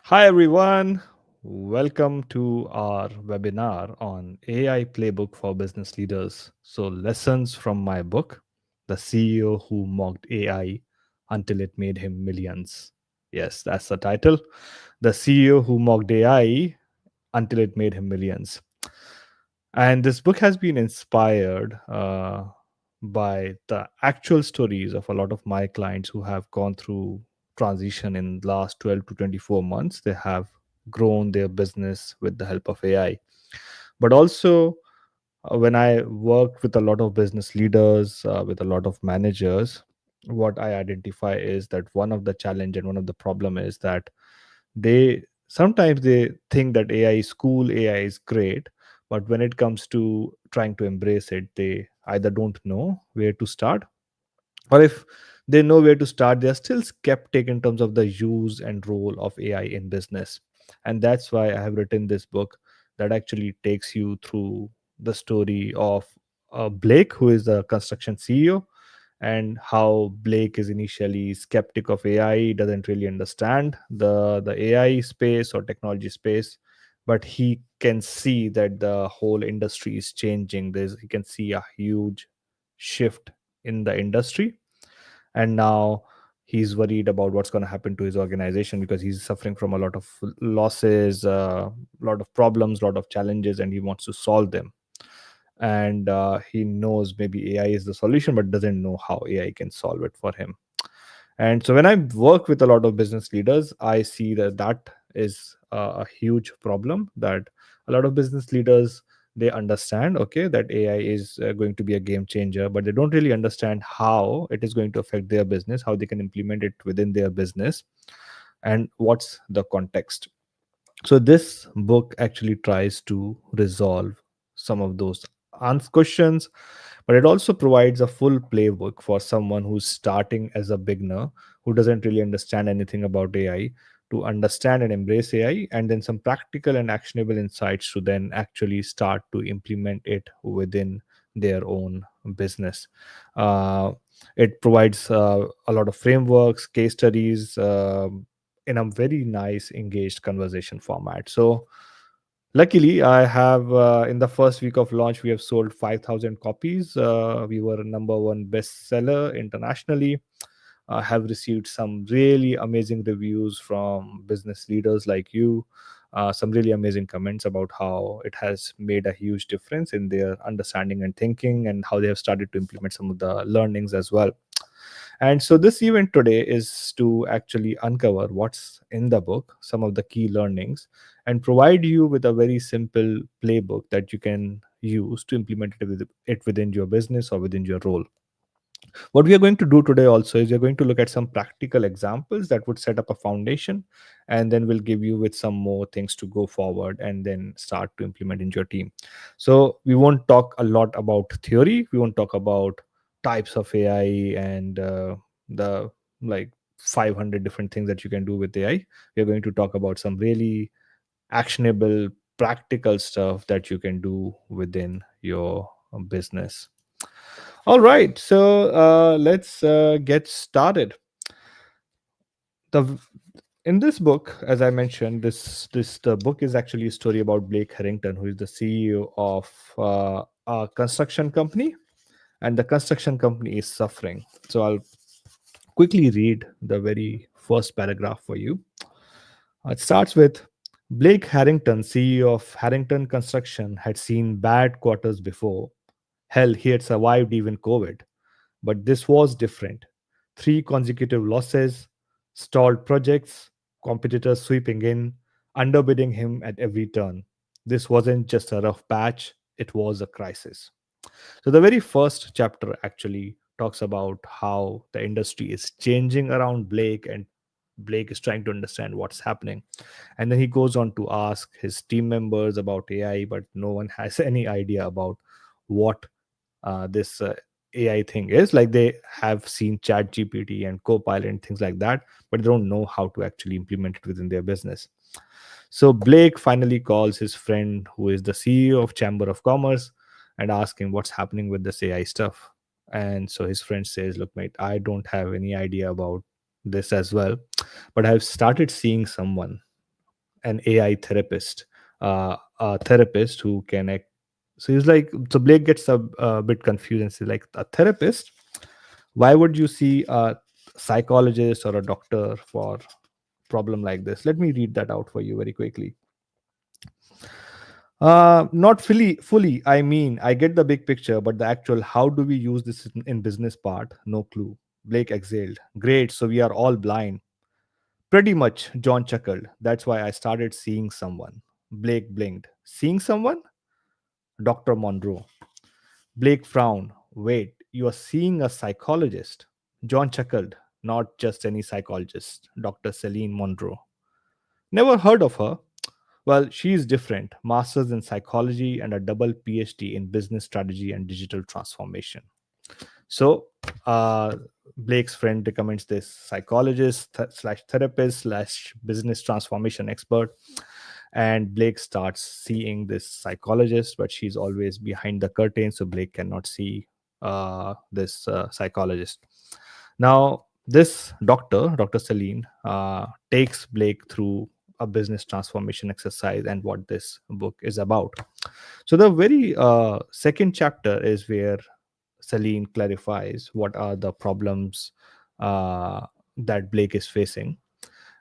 Hi, everyone. Welcome to our webinar on AI Playbook for Business Leaders. So, lessons from my book, The CEO Who Mocked AI Until It Made Him Millions. Yes, that's the title. The CEO Who Mocked AI Until It Made Him Millions. And this book has been inspired by the actual stories of a lot of my clients who have gone through transition in the last 12 to 24 months. They have grown their business with the help of AI. But also, when I worked with a lot of business leaders, with a lot of managers, what I identify is that one of the challenge and one of the problem is that they sometimes they think that AI is cool, AI is great, but when it comes to trying to embrace it, they either don't know where to start, or if they know where to start, they're still skeptic in terms of the use and role of AI in business. And that's why I have written this book that actually takes you through the story of Blake, who is the construction CEO, and how Blake is initially skeptic of AI, doesn't really understand the AI space or technology space, but he can see that the whole industry is changing. He can see a huge shift in the industry, and now he's worried about what's going to happen to his organization because he's suffering from a lot of losses, a lot of problems, a lot of challenges, and he wants to solve them. And he knows maybe AI is the solution, but doesn't know how AI can solve it for him. And so when I work with a lot of business leaders, I see that that is a huge problem, that a lot of business leaders, they understand, okay, that AI is going to be a game changer, but they don't really understand how it is going to affect their business, how they can implement it within their business, and what's the context. So this book actually tries to resolve some of those questions, but it also provides a full playbook for someone who's starting as a beginner, who doesn't really understand anything about AI, to understand and embrace AI, and then some practical and actionable insights to then actually start to implement it within their own business. Uh, it provides a lot of frameworks, case studies, in a very nice engaged conversation format. So luckily I have, in the first week of launch, we have sold 5,000 copies. We were number one bestseller internationally. I have received some really amazing reviews from business leaders like you, some really amazing comments about how it has made a huge difference in their understanding and thinking, and how they have started to implement some of the learnings as well. And so, this event today is to actually uncover what's in the book, some of the key learnings, and provide you with a very simple playbook that you can use to implement it within your business or within your role. What we are going to do today also is we're going to look at some practical examples that would set up a foundation, and then we'll give you with some more things to go forward and then start to implement in your team. So we won't talk a lot about theory, we won't talk about types of AI and the like 500 different things that you can do with AI. We're going to talk about some really actionable practical stuff that you can do within your business. All right, so let's get started. The In this book, as I mentioned, this the book is actually a story about Blake Harrington, who is the CEO of a construction company, and the construction company is suffering. So I'll quickly read the very first paragraph for you. It starts with: Blake Harrington, CEO of Harrington Construction, had seen bad quarters before. Hell, he had survived even COVID. But this was different. Three consecutive losses, stalled projects, competitors sweeping in, underbidding him at every turn. This wasn't just a rough patch, it was a crisis. So, the very first chapter actually talks about how the industry is changing around Blake, and Blake is trying to understand what's happening. And then he goes on to ask his team members about AI, but no one has any idea about what this AI thing is. Like, they have seen Chat GPT and Copilot and things like that, but they don't know how to actually implement it within their business. So Blake finally calls his friend, who is the CEO of Chamber of Commerce, and asks him what's happening with this AI stuff. And so his friend says, "Look, mate, I don't have any idea about this as well, but I've started seeing someone. an AI therapist, a therapist who can act. So he's like, so Blake gets a bit confused and says, like, a therapist? Why would you see a psychologist or a doctor for problem like this? Let me read that out for you very quickly. Not fully. I mean, I get the big picture, but the actual how do we use this in business part? No clue. Blake exhaled. Great, so we are all blind. Pretty much, John chuckled. That's why I started seeing someone. Blake blinked. Seeing someone? Dr. Monroe. Blake frowned. Wait, you are seeing a psychologist? John chuckled. Not just any psychologist, Dr. Celine Monroe. Never heard of her. Well, she is different. Masters in psychology and a double PhD in business strategy and digital transformation. So, Blake's friend recommends this psychologist slash therapist slash business transformation expert. And Blake starts seeing this psychologist, but she's always behind the curtain, so Blake cannot see this psychologist. Now, this Dr. Celine, takes Blake through a business transformation exercise and what this book is about. So, the very second chapter is where Celine clarifies what are the problems uh, that Blake is facing,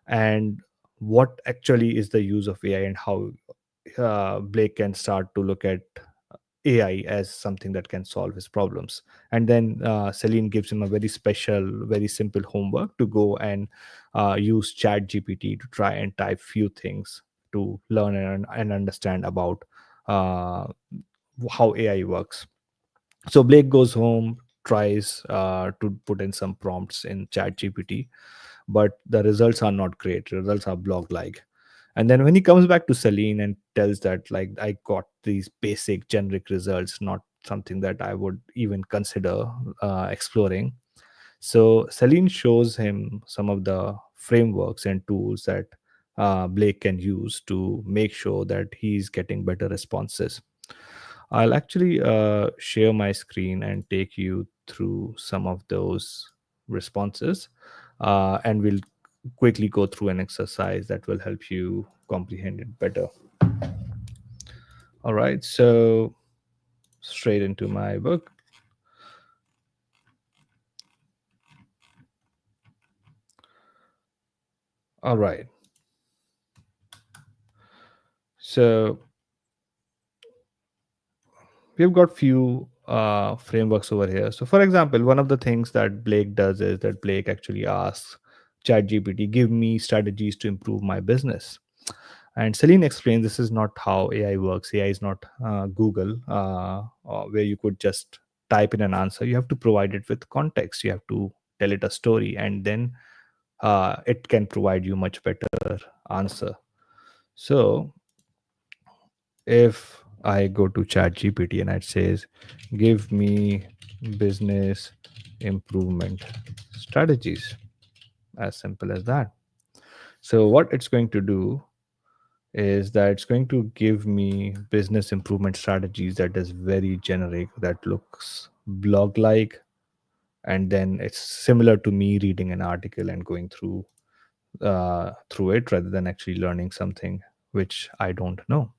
and what actually is the use of AI, and how Blake can start to look at AI as something that can solve his problems. And then Celine gives him a very special, very simple homework to go and use Chat GPT to try and type few things to learn and understand about uh, how AI works. So Blake goes home, tries to put in some prompts in Chat GPT, but the results are not great. Results are blog like. And then when he comes back to Celine and tells that, like, I got these basic generic results, not something that I would even consider exploring. So Celine shows him some of the frameworks and tools that Blake can use to make sure that he's getting better responses. I'll actually share my screen and take you through some of those responses, and we'll quickly go through an exercise that will help you comprehend it better. All right, so straight into my book. All right, so we've got few frameworks over here. So, for example, one of the things that Blake does is that Blake actually asks ChatGPT, give me strategies to improve my business. And Celine explains this is not how AI works. AI is not Google, where you could just type in an answer. You have to provide it with context. You have to tell it a story, and then it can provide you much better answer. So if I go to Chat GPT and it says, give me business improvement strategies, as simple as that. So what it's going to do is that it's going to give me business improvement strategies that is very generic, that looks blog like, and then it's similar to me reading an article and going through it rather than actually learning something which I don't know.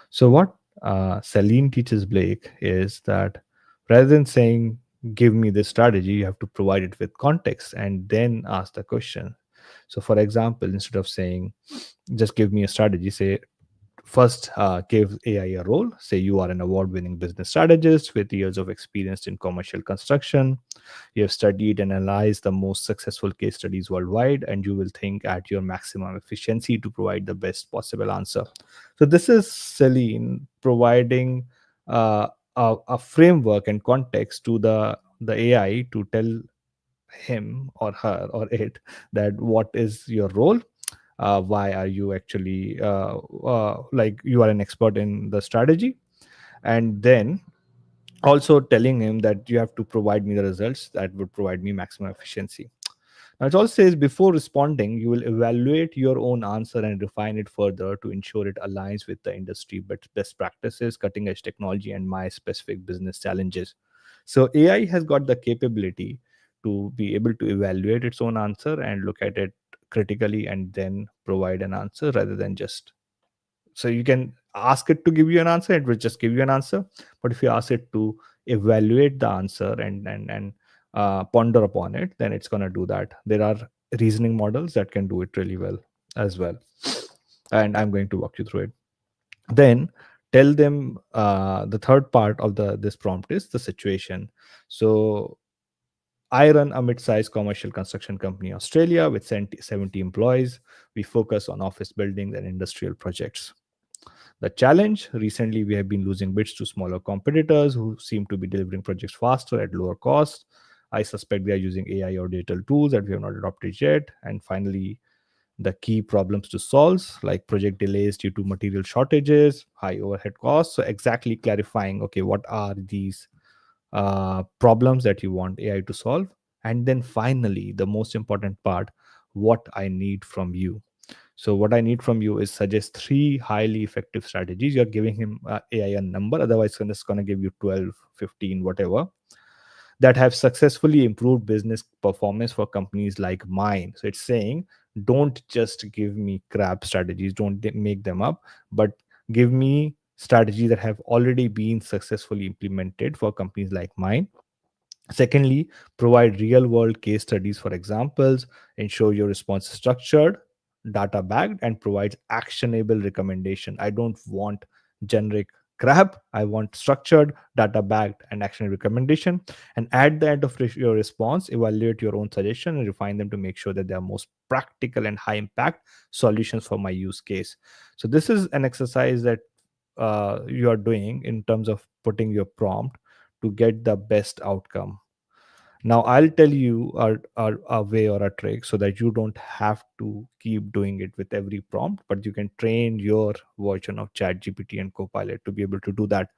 So what Celine teaches Blake is that rather than saying, give me this strategy, you have to provide it with context and then ask the question. So, for example, instead of saying, just give me a strategy, say, first, give AI a role. Say you are an award winning business strategist with years of experience in commercial construction. You have studied and analyzed the most successful case studies worldwide, and you will think at your maximum efficiency to provide the best possible answer. So, this is Celine providing a framework and context to the AI to tell him or her or it that what is your role, why are you actually like you are an expert in the strategy, and then also telling him that you have to provide me the results that would provide me maximum efficiency. Now it also says before responding you will evaluate your own answer and refine it further to ensure it aligns with the industry best practices, cutting edge technology, and my specific business challenges. So AI has got the capability to be able to evaluate its own answer and look at it critically and then provide an answer rather than just. So you can ask it to give you an answer, it will just give you an answer. But if you ask it to evaluate the answer and ponder upon it, then it's going to do that. There are reasoning models that can do it really well as well, and I'm going to walk you through it. Then tell them, the third part of the this prompt is the situation. So I run a mid-sized commercial construction company in Australia with 70 employees. We focus on office buildings and industrial projects. The challenge: recently we have been losing bids to smaller competitors who seem to be delivering projects faster at lower cost. I suspect they are using AI or digital tools that we have not adopted yet. And finally, the key problems to solve, like project delays due to material shortages, high overhead costs. So exactly clarifying, okay, what are these problems that you want AI to solve? And then finally, the most important part: what I need from you. So what I need from you is suggest three highly effective strategies. You're giving him AI a number, otherwise it's going to give you 12, 15, whatever, that have successfully improved business performance for companies like mine. So it's saying, don't just give me crap strategies, don't make them up, but give me strategies that have already been successfully implemented for companies like mine. Secondly, provide real world case studies for examples. Ensure your response is structured, data backed, and provides actionable recommendation. I don't want generic crap. I want structured, data backed, and actionable recommendation. And at the end of your response, evaluate your own suggestion and refine them to make sure that they are most practical and high impact solutions for my use case. So this is an exercise that you are doing in terms of putting your prompt to get the best outcome. Now I'll tell you a way or a trick so that you don't have to keep doing it with every prompt, but you can train your version of ChatGPT and Copilot to be able to do that.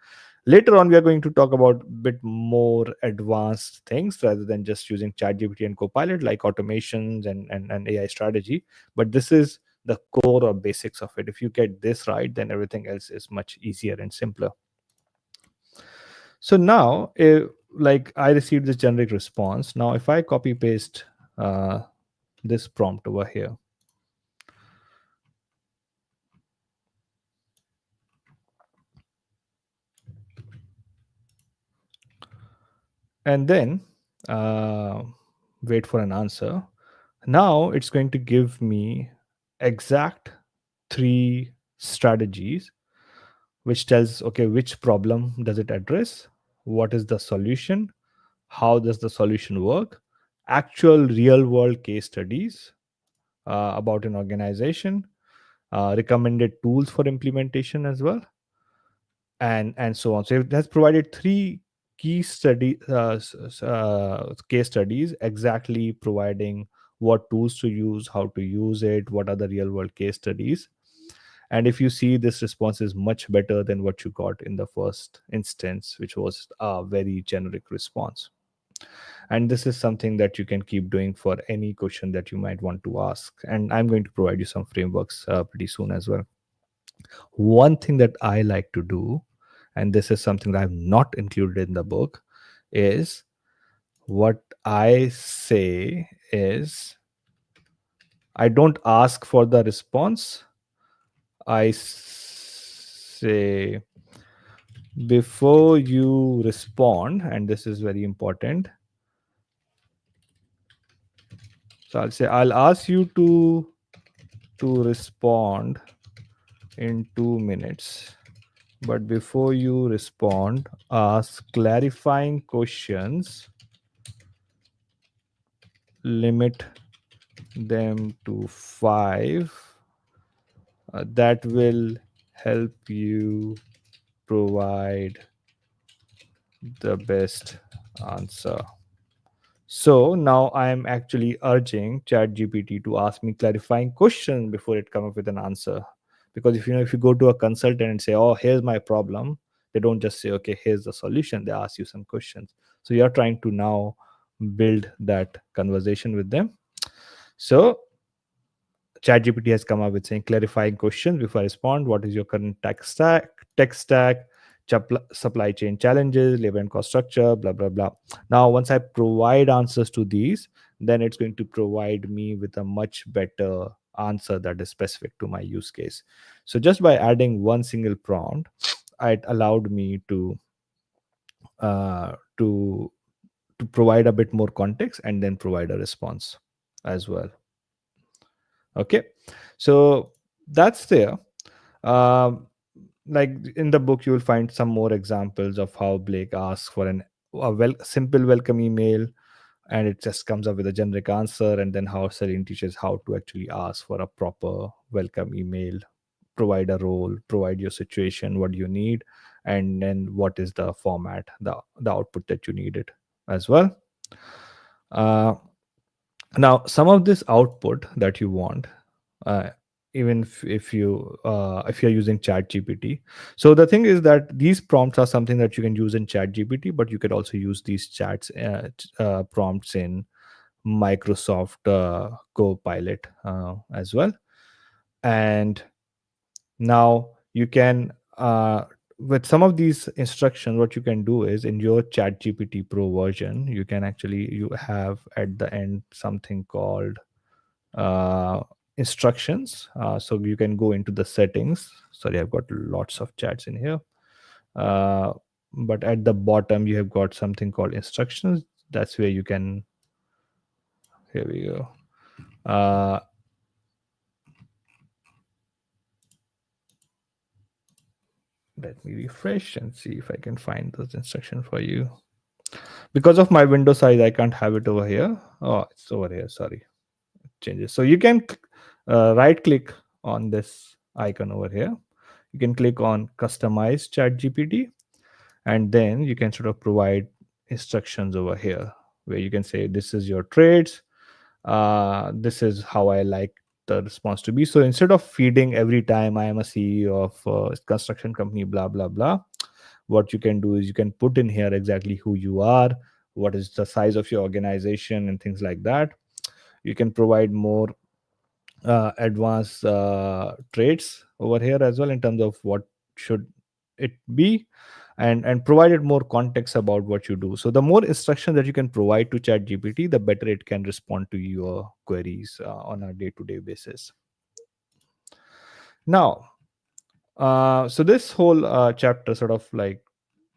Later on, we are going to talk about a bit more advanced things rather than just using ChatGPT and Copilot, like automations and AI strategy. But this is the core or basics of it. If you get this right, then everything else is much easier and simpler. So now, like I received this generic response. Now, if I copy paste uh, this prompt over here, and then uh, wait for an answer, now it's going to give me exact three strategies, which tells, okay, which problem does it address, what is the solution, how does the solution work, actual real world case studies about an organization, recommended tools for implementation as well, and so on. So it has provided three key case studies, exactly providing what tools to use, how to use it, what are the real world case studies. And if you see, this response is much better than what you got in the first instance, which was a very generic response. And this is something that you can keep doing for any question that you might want to ask, and I'm going to provide you some frameworks pretty soon as well. One thing that I like to do, and this is something that I've not included in the book, is what I say is, I don't ask for the response. I say, before you respond, and this is very important. So I'll say, I'll ask you to respond in 2 minutes. But before you respond, ask clarifying questions, limit them to five. That will help you provide the best answer. So now I am actually urging ChatGPT to ask me clarifying questions before it come up with an answer. Because if you go to a consultant and say, "Oh, here's my problem," they don't just say, "Okay, here's the solution." They ask you some questions. So you're trying to now build that conversation with them. So ChatGPT has come up with saying, clarifying questions before I respond. What is your current tech stack? Supply chain challenges, labor and cost structure, blah blah blah. Now, once I provide answers to these, then it's going to provide me with a much better answer that is specific to my use case. So just by adding one single prompt, it allowed me uh, to to provide a bit more context and then provide a response as well. Okay, so that's there. um, like in the book you will find some more examples of how Blake asks for a simple welcome email, and it just comes up with a generic answer, and then how Celine teaches how to actually ask for a proper welcome email, provide a role, provide your situation, what you need, and then what is the format, the output that you needed as well. uh, Now some of this output that you want, uh, even if you're using chat gpt, so the thing is that these prompts are something that you can use in chat gpt, but you could also use these prompts in Microsoft Copilot as well. And now you can, with some of these instructions, what you can do is in your Chat GPT Pro version, you can actually you have at the end something called uh, instructions. So you can go into the settings. Sorry, I've got lots of chats in here. Uh, but at the bottom, you have got something called instructions. That's where you can. Here we go. Uh, Let me refresh and see if I can find those instructions for you. Because of my window size, I can't have it over here. Oh, it's over here. Sorry, changes. So you can right click on this icon over here. You can click on Customize Chat GPT, and then you can sort of provide instructions over here where you can say this is your trades, this is how I like the response to be. So instead of feeding every time I am a CEO of a construction company, blah blah blah, what you can do is you can put in here exactly who you are, what is the size of your organization, and things like that. You can provide more advanced traits over here as well in terms of what should it be, and provided more context about what you do. So the more instruction that you can provide to chat gpt, the better it can respond to your queries on a day-to-day basis. Now so this whole chapter sort of like,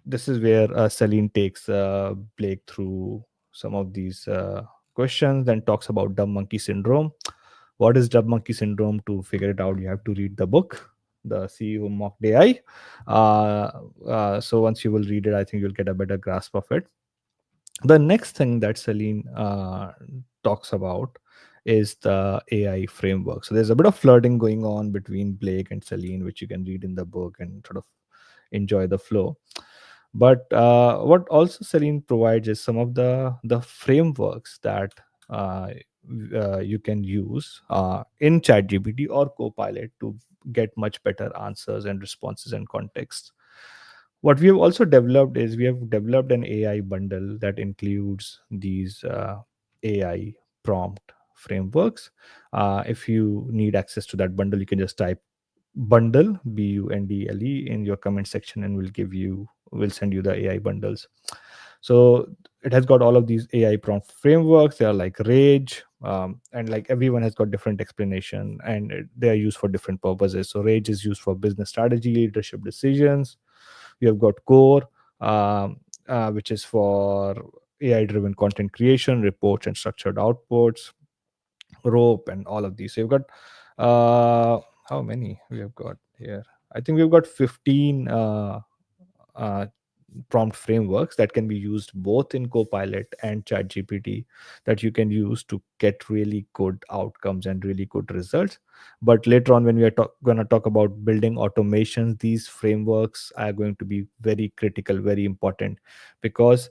this is where Celine takes Blake through some of these questions, then talks about dumb monkey syndrome. What is dumb monkey syndrome? To figure it out, you have to read the book, The CEO Mocked AI. So once you will read it, I think you'll get a better grasp of it. The next thing that Celine talks about is the AI framework. So there's a bit of flirting going on between Blake and Celine, which you can read in the book and sort of enjoy the flow. But what also Celine provides is some of the frameworks that uh, you can use in ChatGPT or Copilot to get much better answers and responses and context. What we have also developed is we have developed an AI bundle that includes these AI prompt frameworks. If you need access to that bundle, you can just type bundle bundle in your comment section, and we'll send you the AI bundles. So it has got all of these AI prompt frameworks. They are like Rage, and like everyone has got different explanation, and they are used for different purposes. So Rage is used for business strategy, leadership decisions. You have got Core, which is for AI driven content creation, reports, and structured outputs. Rope and all of these. So you've got how many we have got here? I think we've got 15 uh, prompt frameworks that can be used both in Copilot and ChatGPT, that you can use to get really good outcomes and really good results. But later on, when we are going to talk about building automations, these frameworks are going to be very critical, very important, because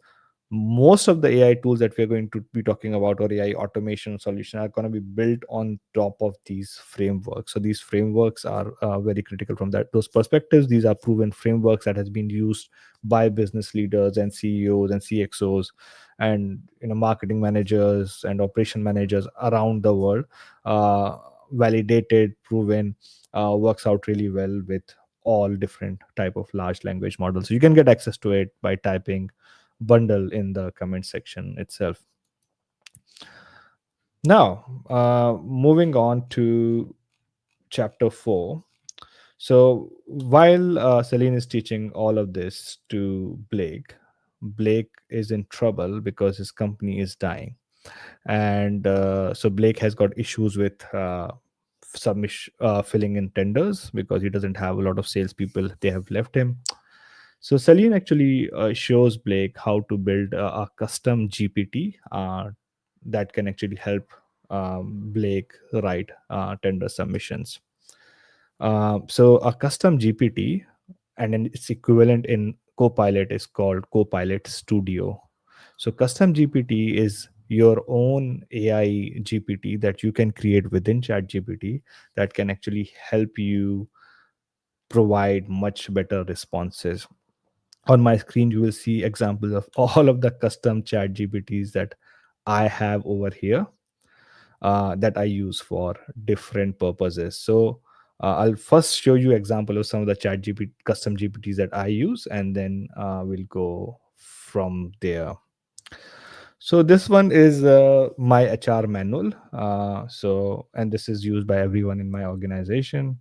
most of the AI tools that we're going to be talking about, or AI automation solution, are going to be built on top of these frameworks. So these frameworks are very critical from those perspectives. These are proven frameworks that has been used by business leaders and CEOs and CXOs and marketing managers and operation managers around the world. Validated, proven, works out really well with all different type of large language models. So you can get access to it by typing bundle in the comment section itself. Now, moving on to chapter 4. So, while Celine is teaching all of this to Blake, Blake is in trouble because his company is dying. And so, Blake has got issues with filling in tenders because he doesn't have a lot of salespeople. They have left him. So Celine actually shows Blake how to build a custom GPT that can actually help Blake write tender submissions. So a custom GPT and then its equivalent in Copilot is called Copilot Studio. So custom GPT is your own AI GPT that you can create within ChatGPT that can actually help you provide much better responses. On my screen you will see examples of all of the custom chat gpts that I have over here, that I use for different purposes. So I'll first show you example of some of the chat gpt custom gpts that I use, and then we'll go from there. So this one is my HR manual. And this is used by everyone in my organization.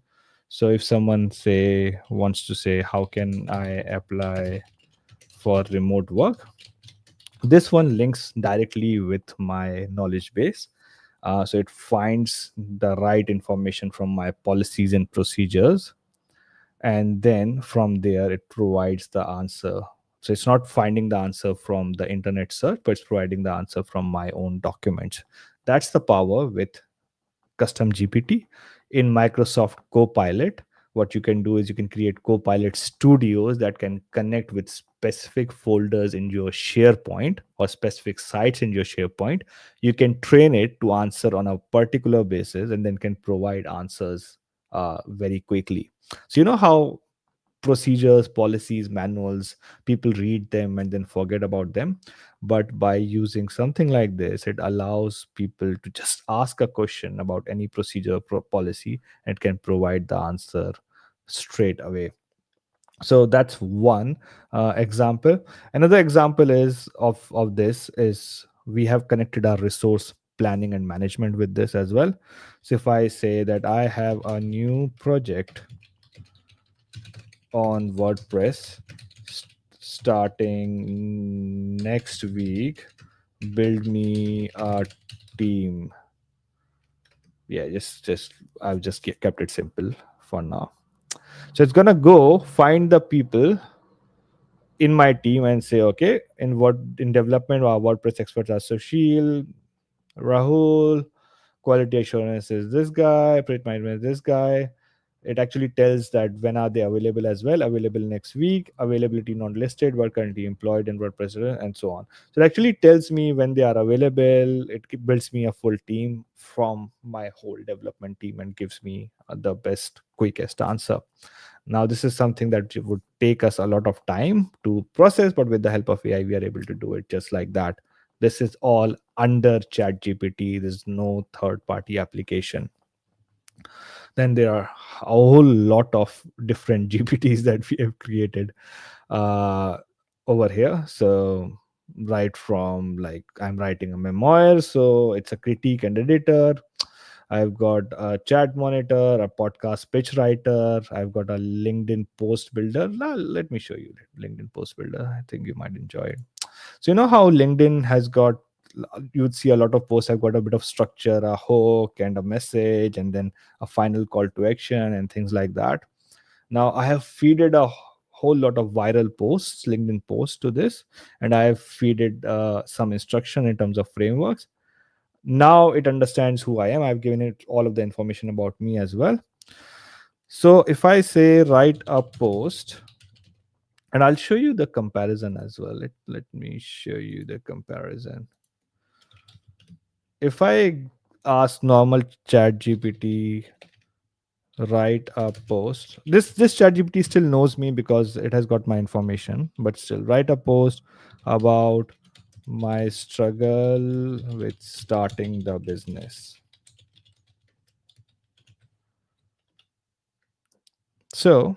So if someone say wants to say how can I apply for remote work, this one links directly with my knowledge base. So it finds the right information from my policies and procedures, and then from there it provides the answer. So it's not finding the answer from the internet search, but it's providing the answer from my own documents. That's the power with custom GPT. In Microsoft Copilot, what you can do is you can create Copilot studios that can connect with specific folders in your SharePoint or specific sites in your SharePoint. You can train it to answer on a particular basis and then can provide answers very quickly. So, you know how procedures, policies, manuals, people read them and then forget about them. But by using something like this, it allows people to just ask a question about any procedure, policy, and it can provide the answer straight away. So that's one example. Another example is of this is we have connected our resource planning and management with this as well. So if I say that I have a new project on WordPress starting next week. Build me a team. Yeah, just I've just kept it simple for now. So it's gonna go find the people in my team and say, okay, in what in development our WordPress experts are Sushil, Rahul, quality assurance is this guy, project management is this guy. It actually tells that when are they available as well, available next week, availability not listed, were currently employed in WordPress, and so on. So it actually tells me when they are available. It builds me a full team from my whole development team and gives me the best, quickest answer. Now, this is something that would take us a lot of time to process, but with the help of AI, we are able to do it just like that. This is all under ChatGPT. There's no third party application. Then there are a whole lot of different GPTs that we have created uh, over here. So, right from like I'm writing a memoir, so it's a critique and editor. I've got a chat monitor, a podcast pitch writer. I've got a LinkedIn post builder. Let me show you the LinkedIn post builder. I think you might enjoy it. So you know how LinkedIn has got, you'd see a lot of posts have got a bit of structure, a hook and a message, and then a final call to action and things like that. Now I have feeded a whole lot of viral posts, LinkedIn posts to this, and I have feeded some instruction in terms of frameworks. Now it understands who I am. I've given it all of the information about me as well. So if I say write a post, and I'll show you the comparison as well. Let me show you the comparison. If I ask normal chat GPT write a post, this chat GPT still knows me because it has got my information, but still write a post about my struggle with starting the business. So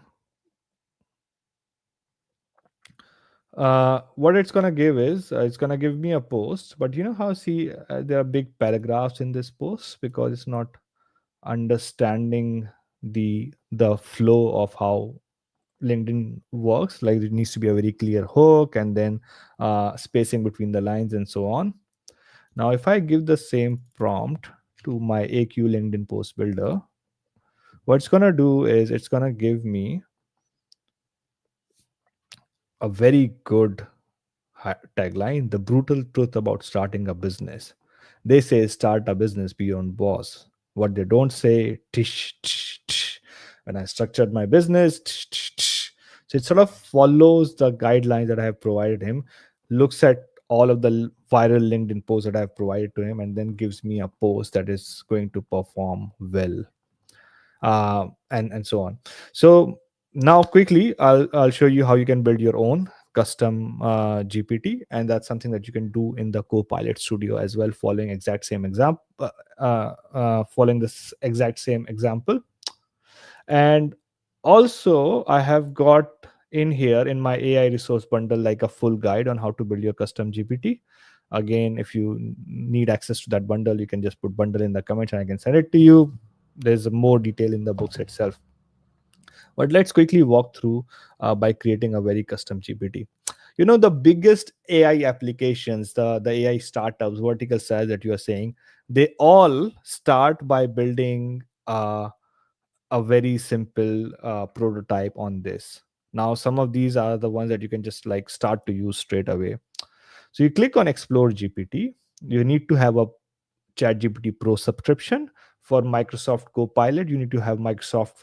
What it's gonna give is it's gonna give me a post, but you know how see there are big paragraphs in this post because it's not understanding the flow of how LinkedIn works. Like it needs to be a very clear hook and then spacing between the lines and so on. Now, if I give the same prompt to my AQ LinkedIn post builder, what it's gonna do is it's gonna give me a very good tagline: the brutal truth about starting a business. They say start a business, be your own boss. What they don't say, tish, tish, tish. When I structured my business, tish, tish, tish. So it sort of follows the guidelines that I have provided him, looks at all of the viral LinkedIn posts that I have provided to him, and then gives me a post that is going to perform well, and so on. So now quickly I'll show you how you can build your own custom GPT, and that's something that you can do in the Copilot Studio as well, following exact same example, following this exact same example. And also I have got in here in my AI resource bundle like a full guide on how to build your custom GPT. Again, if you need access to that bundle, you can just put bundle in the comments and I can send it to you. There's more detail in the books itself, but let's quickly walk through by creating a very custom GPT. You know, the biggest AI applications, the AI startups, vertical size that you are saying, they all start by building a very simple prototype on this. Now, some of these are the ones that you can just like start to use straight away. So you click on Explore GPT. You need to have a ChatGPT Pro subscription. For Microsoft Copilot, you need to have Microsoft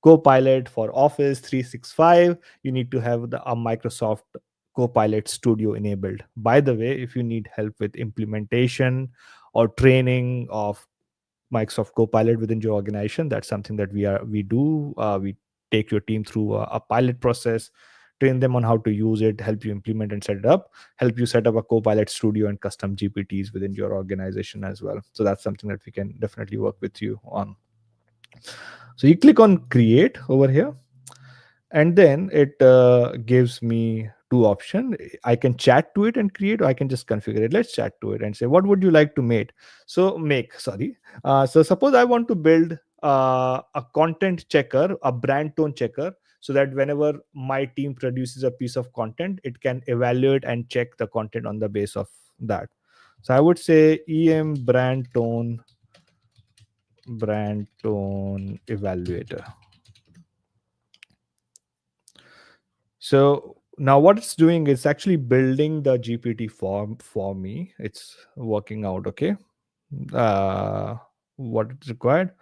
Copilot for Office 365. You need to have the Microsoft Copilot Studio enabled. By the way, if you need help with implementation or training of Microsoft Copilot within your organization, that's something that we do. We take your team through a pilot process, train them on how to use it, help you implement and set it up, help you set up a Copilot Studio and custom GPTs within your organization as well. So that's something that we can definitely work with you on. So you click on Create over here, and then it gives me two options. I can chat to it and create, or I can just configure it. Let's chat to it and say what would you like to make, sorry. So suppose I want to build a content checker, a brand tone checker, so that whenever my team produces a piece of content, it can evaluate and check the content on the base of that. So I would say em brand tone evaluator. So now what it's doing is actually building the GPT form for me. It's working out okay. Uh, what is required.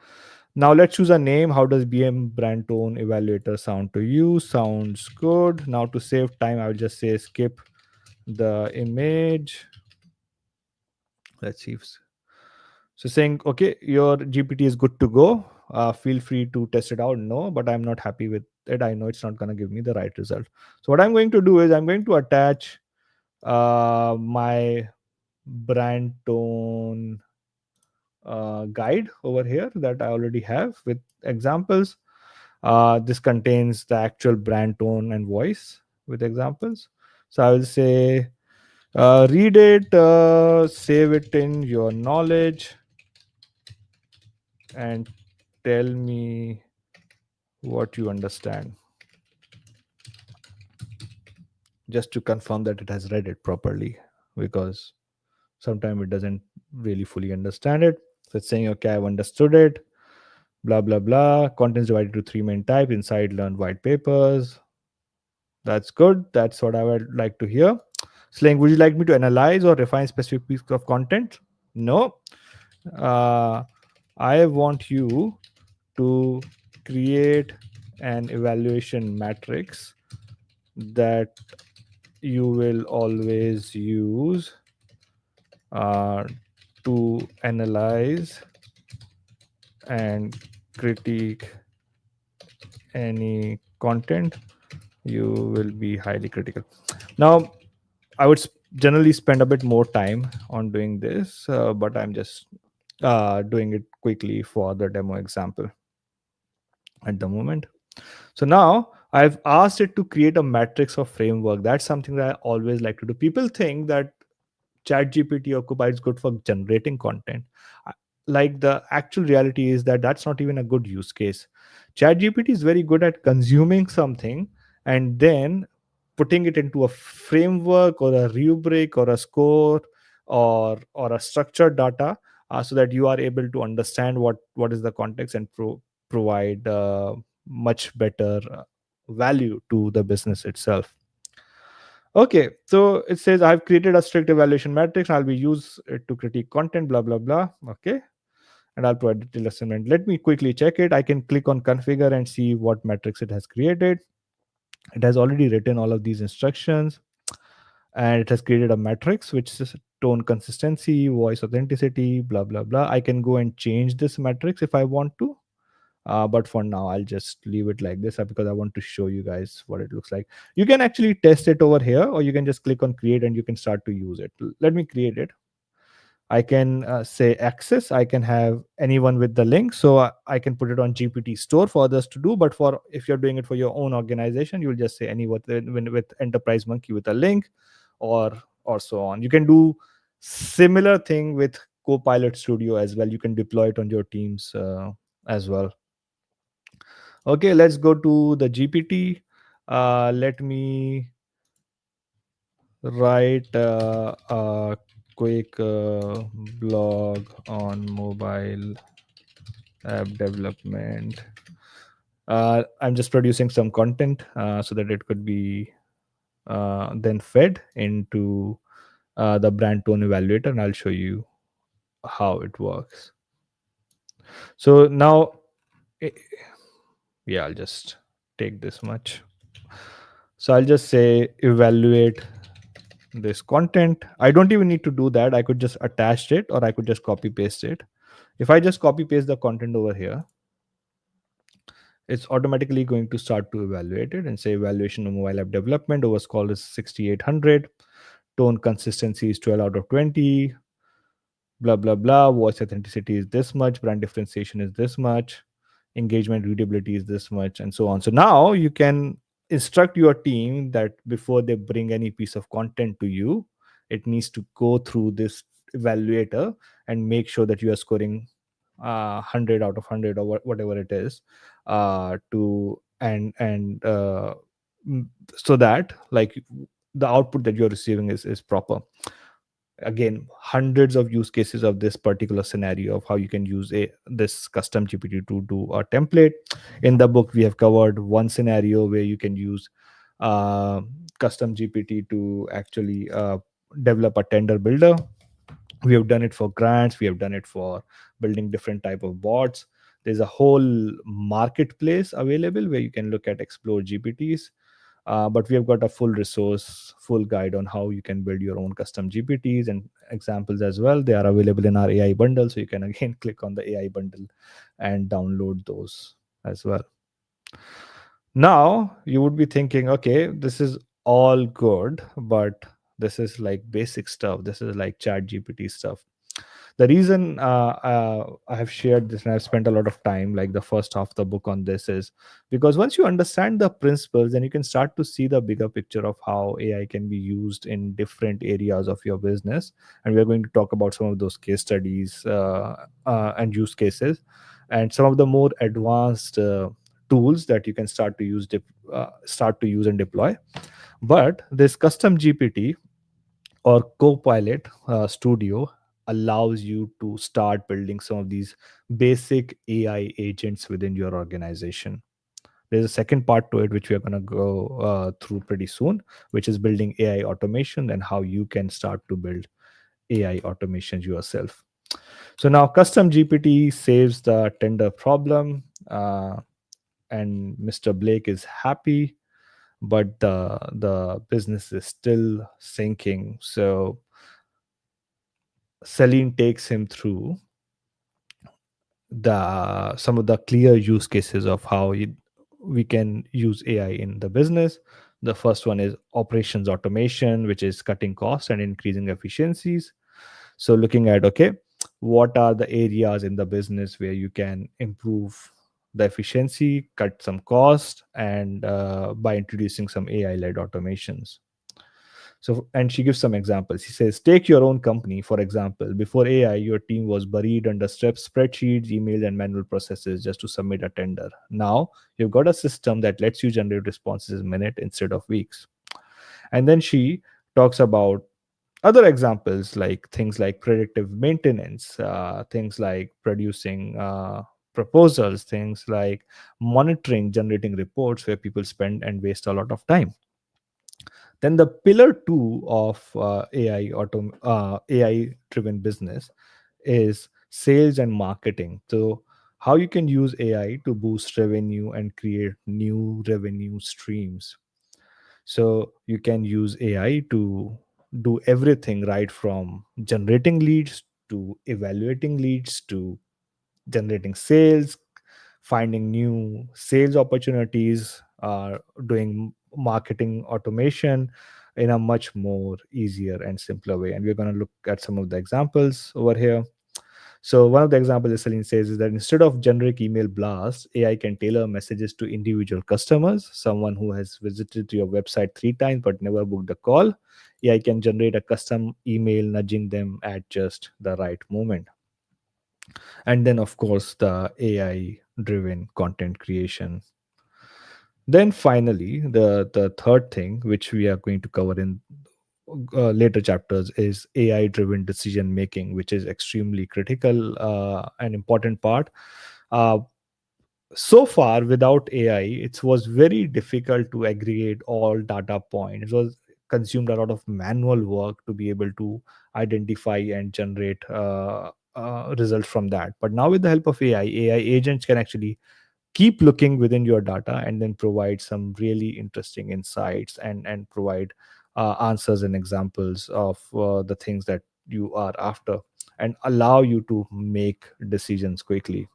Now let's choose a name. How does BM brand tone evaluator sound to you? Sounds good. Now to save time, I will just say skip the image. Let's see. So saying, okay, your GPT is good to go. Feel free to test it out. No, but I'm not happy with it. I know it's not going to give me the right result. So what I'm going to do is I'm going to attach my brand tone guide over here that I already have with examples. This contains the actual brand tone and voice with examples. So I will say, read it, save it in your knowledge, and tell me what you understand, just to confirm that it has read it properly, because sometimes it doesn't really fully understand it. So it's saying, okay, I've understood it, blah blah blah. Contents divided to three main types: inside learn white papers. That's good. That's what I would like to hear. Slang, would you like me to analyze or refine specific piece of content? No. uh, I want you to create an evaluation matrix that you will always use uh, to analyze and critique any content. You will be highly critical. Now, I would generally spend a bit more time on doing this, but I'm just doing it quickly for the demo example at the moment. So now I've asked it to create a matrix or framework. That's something that I always like to do. People think that ChatGPT or Copilot is good for generating content. I- Like the actual reality is that that's not even a good use case. ChatGPT is very good at consuming something and then putting it into a framework or a rubric or a score or a structured data, so that you are able to understand what is the context and provide much better value to the business itself. Okay, so it says I've created a strict evaluation matrix. I'll be use it to critique content, blah blah blah. Okay, and I'll provide detailed assignment. Let me quickly check it. I can click on configure and see what matrix it has created. It has already written all of these instructions, and it has created a matrix which is tone consistency, voice authenticity, blah blah blah. I can go and change this matrix if I want to. But for now, I'll just leave it like this, because I want to show you guys what it looks like. You can actually test it over here, or you can just click on create and you can start to use it. Let me create it. I can say access. I can have anyone with the link. So I can put it on GPT store for others to do. But for if you're doing it for your own organization, you'll just say anyone with Enterprise Monkey with a link, or so on. You can do similar thing with Copilot Studio as well. You can deploy it on your teams as well. Okay, let's go to the GPT. Let me write a quick blog on mobile app development. I'm just producing some content so that it could be then fed into the brand tone evaluator, and I'll show you how it works. So now, eh, yeah, I'll just take this much. So I'll just say evaluate this content. I don't even need to do that. I could just attach it, or I could just copy paste it. If I just copy paste the content over here, it's automatically going to start to evaluate it and say evaluation of mobile app development over score is 6800, tone consistency is 12 out of 20, blah blah blah, voice authenticity is this much, brand differentiation is this much, engagement readability is this much, and so on. So now you can instruct your team that before they bring any piece of content to you, it needs to go through this evaluator and make sure that you are scoring 100 out of 100, or whatever it is, to and so that, like, the output that you're receiving is proper. Again, hundreds of use cases of this particular scenario of how you can use this custom GPT to do a template. In the book, we have covered one scenario where you can use uh, custom GPT to actually develop a tender builder. We have done it for grants, we have done it for building different type of bots. There's a whole marketplace available where you can look at explore GPTs. But we have got a full resource, full guide on how you can build your own custom GPTs and examples as well. They are available in our AI bundle. So you can again click on the AI bundle and download those as well. Now you would be thinking, okay, this is all good, but this is like basic stuff. This is like chat GPT stuff. The reason I have shared this and I've spent a lot of time, like the first half of the book on this, is because once you understand the principles, then you can start to see the bigger picture of how AI can be used in different areas of your business. And we're going to talk about some of those case studies and use cases, and some of the more advanced tools that you can start to use and deploy. But this custom GPT or Copilot Studio allows you to start building some of these basic AI agents within your organization. There's a second part to it, which we are going to go through pretty soon, which is building AI automation and how you can start to build AI automations yourself. So now custom GPT saves the tender problem, and Mr. Blake is happy, but the business is still sinking. So Celine takes him through the some of the clear use cases of how we can use AI in the business. The first one is operations automation, which is cutting costs and increasing efficiencies. So looking at, okay, what are the areas in the business where you can improve the efficiency, cut some cost, and by introducing some AI led automations. So, and she gives some examples. She says, take your own company, for example. Before AI, your team was buried under spreadsheets, emails, and manual processes just to submit a tender. Now, you've got a system that lets you generate responses in minutes instead of weeks. And then she talks about other examples like things like predictive maintenance, things like producing proposals, things like monitoring, generating reports where people spend and waste a lot of time. Then the pillar two of AI driven business is sales and marketing. So how you can use AI to boost revenue and create new revenue streams. So you can use AI to do everything, right from generating leads to evaluating leads to generating sales, finding new sales opportunities, doing marketing automation in a much more easier and simpler way. And we're going to look at some of the examples over here. So one of the examples Celine says is that instead of generic email blasts, AI can tailor messages to individual customers. Someone who has visited your website 3 times but never booked a call, AI can generate a custom email nudging them at just the right moment. And then, of course, the AI driven content creation. Then finally, the third thing which we are going to cover in later chapters is AI driven decision making, which is extremely critical and important part. uh, so far without AI, it was very difficult to aggregate all data points. It was consumed a lot of manual work to be able to identify and generate results from that. But now with the help of AI agents can actually keep looking within your data and then provide some really interesting insights and provide answers and examples of the things that you are after, and allow you to make decisions quickly.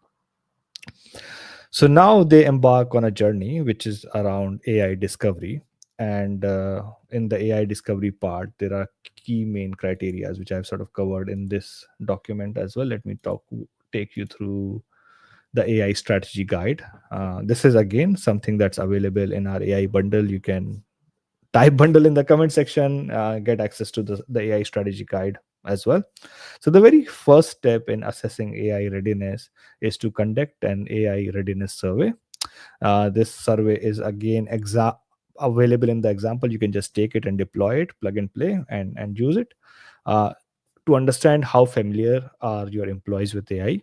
So now they embark on a journey which is around AI discovery. And in the AI discovery part, there are key main criteria which I've sort of covered in this document as well. Let me take you through the AI strategy guide. This is again something that's available in our AI bundle. You can type bundle in the comment section, get access to the AI strategy guide as well. So the very first step in assessing AI readiness is to conduct an AI readiness survey. This survey is again available in the example. You can just take it and deploy it, plug and play, and use it uh, to understand how familiar are your employees with AI,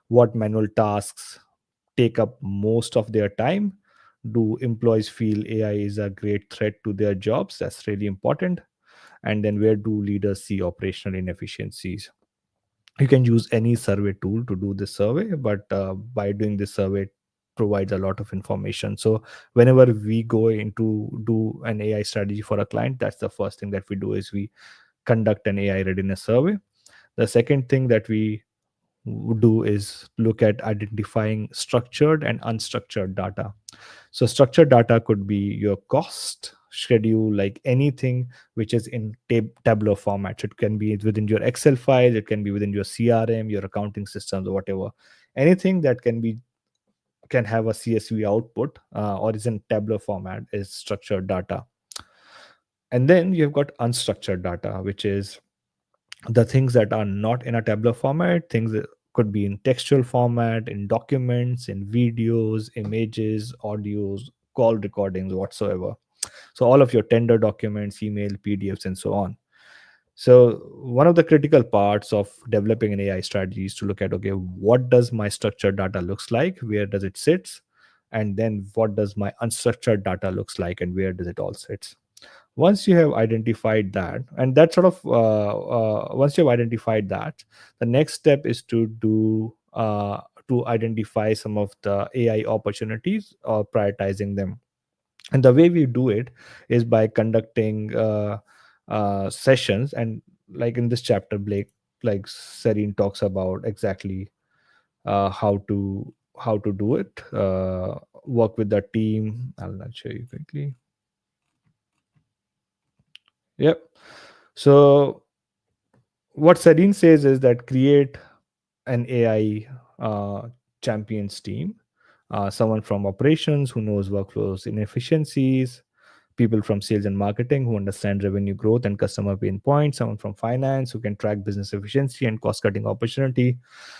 what manual tasks take up most of their time. Do employees feel AI is a great threat to their jobs? That's really important. And then where do leaders see operational inefficiencies? You can use any survey tool to do this survey, but by doing this survey, it provides a lot of information. So whenever we go into do an AI strategy for a client, that's the first thing that we do is we conduct an AI readiness survey. The second thing that we do is look at identifying structured and unstructured data. So structured data could be your cost schedule, like anything which is in tabular format. It can be within your Excel file, it can be within your CRM, your accounting systems, or whatever. Anything that can have a CSV output or is in tabular format is structured data. And then you've got unstructured data, which is the things that are not in a tabular format. Things that could be in textual format, in documents, in videos, images, audios, call recordings, whatsoever. So all of your tender documents, email, PDFs, and so on. So one of the critical parts of developing an AI strategy is to look at, okay, what does my structured data looks like, where does it sits, and then what does my unstructured data looks like, and where does it all sits. Once you have identified that, and that sort of once you have identified that, the next step is to identify some of the AI opportunities or prioritizing them. And the way we do it is by conducting sessions. And like in this chapter, Blake, like Serene talks about exactly how to do it, work with the team. I'll not show you quickly. Yep. So what Serene says is that create an AI champions team. someone from operations who knows workflows inefficiencies, people from sales and marketing who understand revenue growth and customer pain points, someone from finance who can track business efficiency and cost cutting opportunity,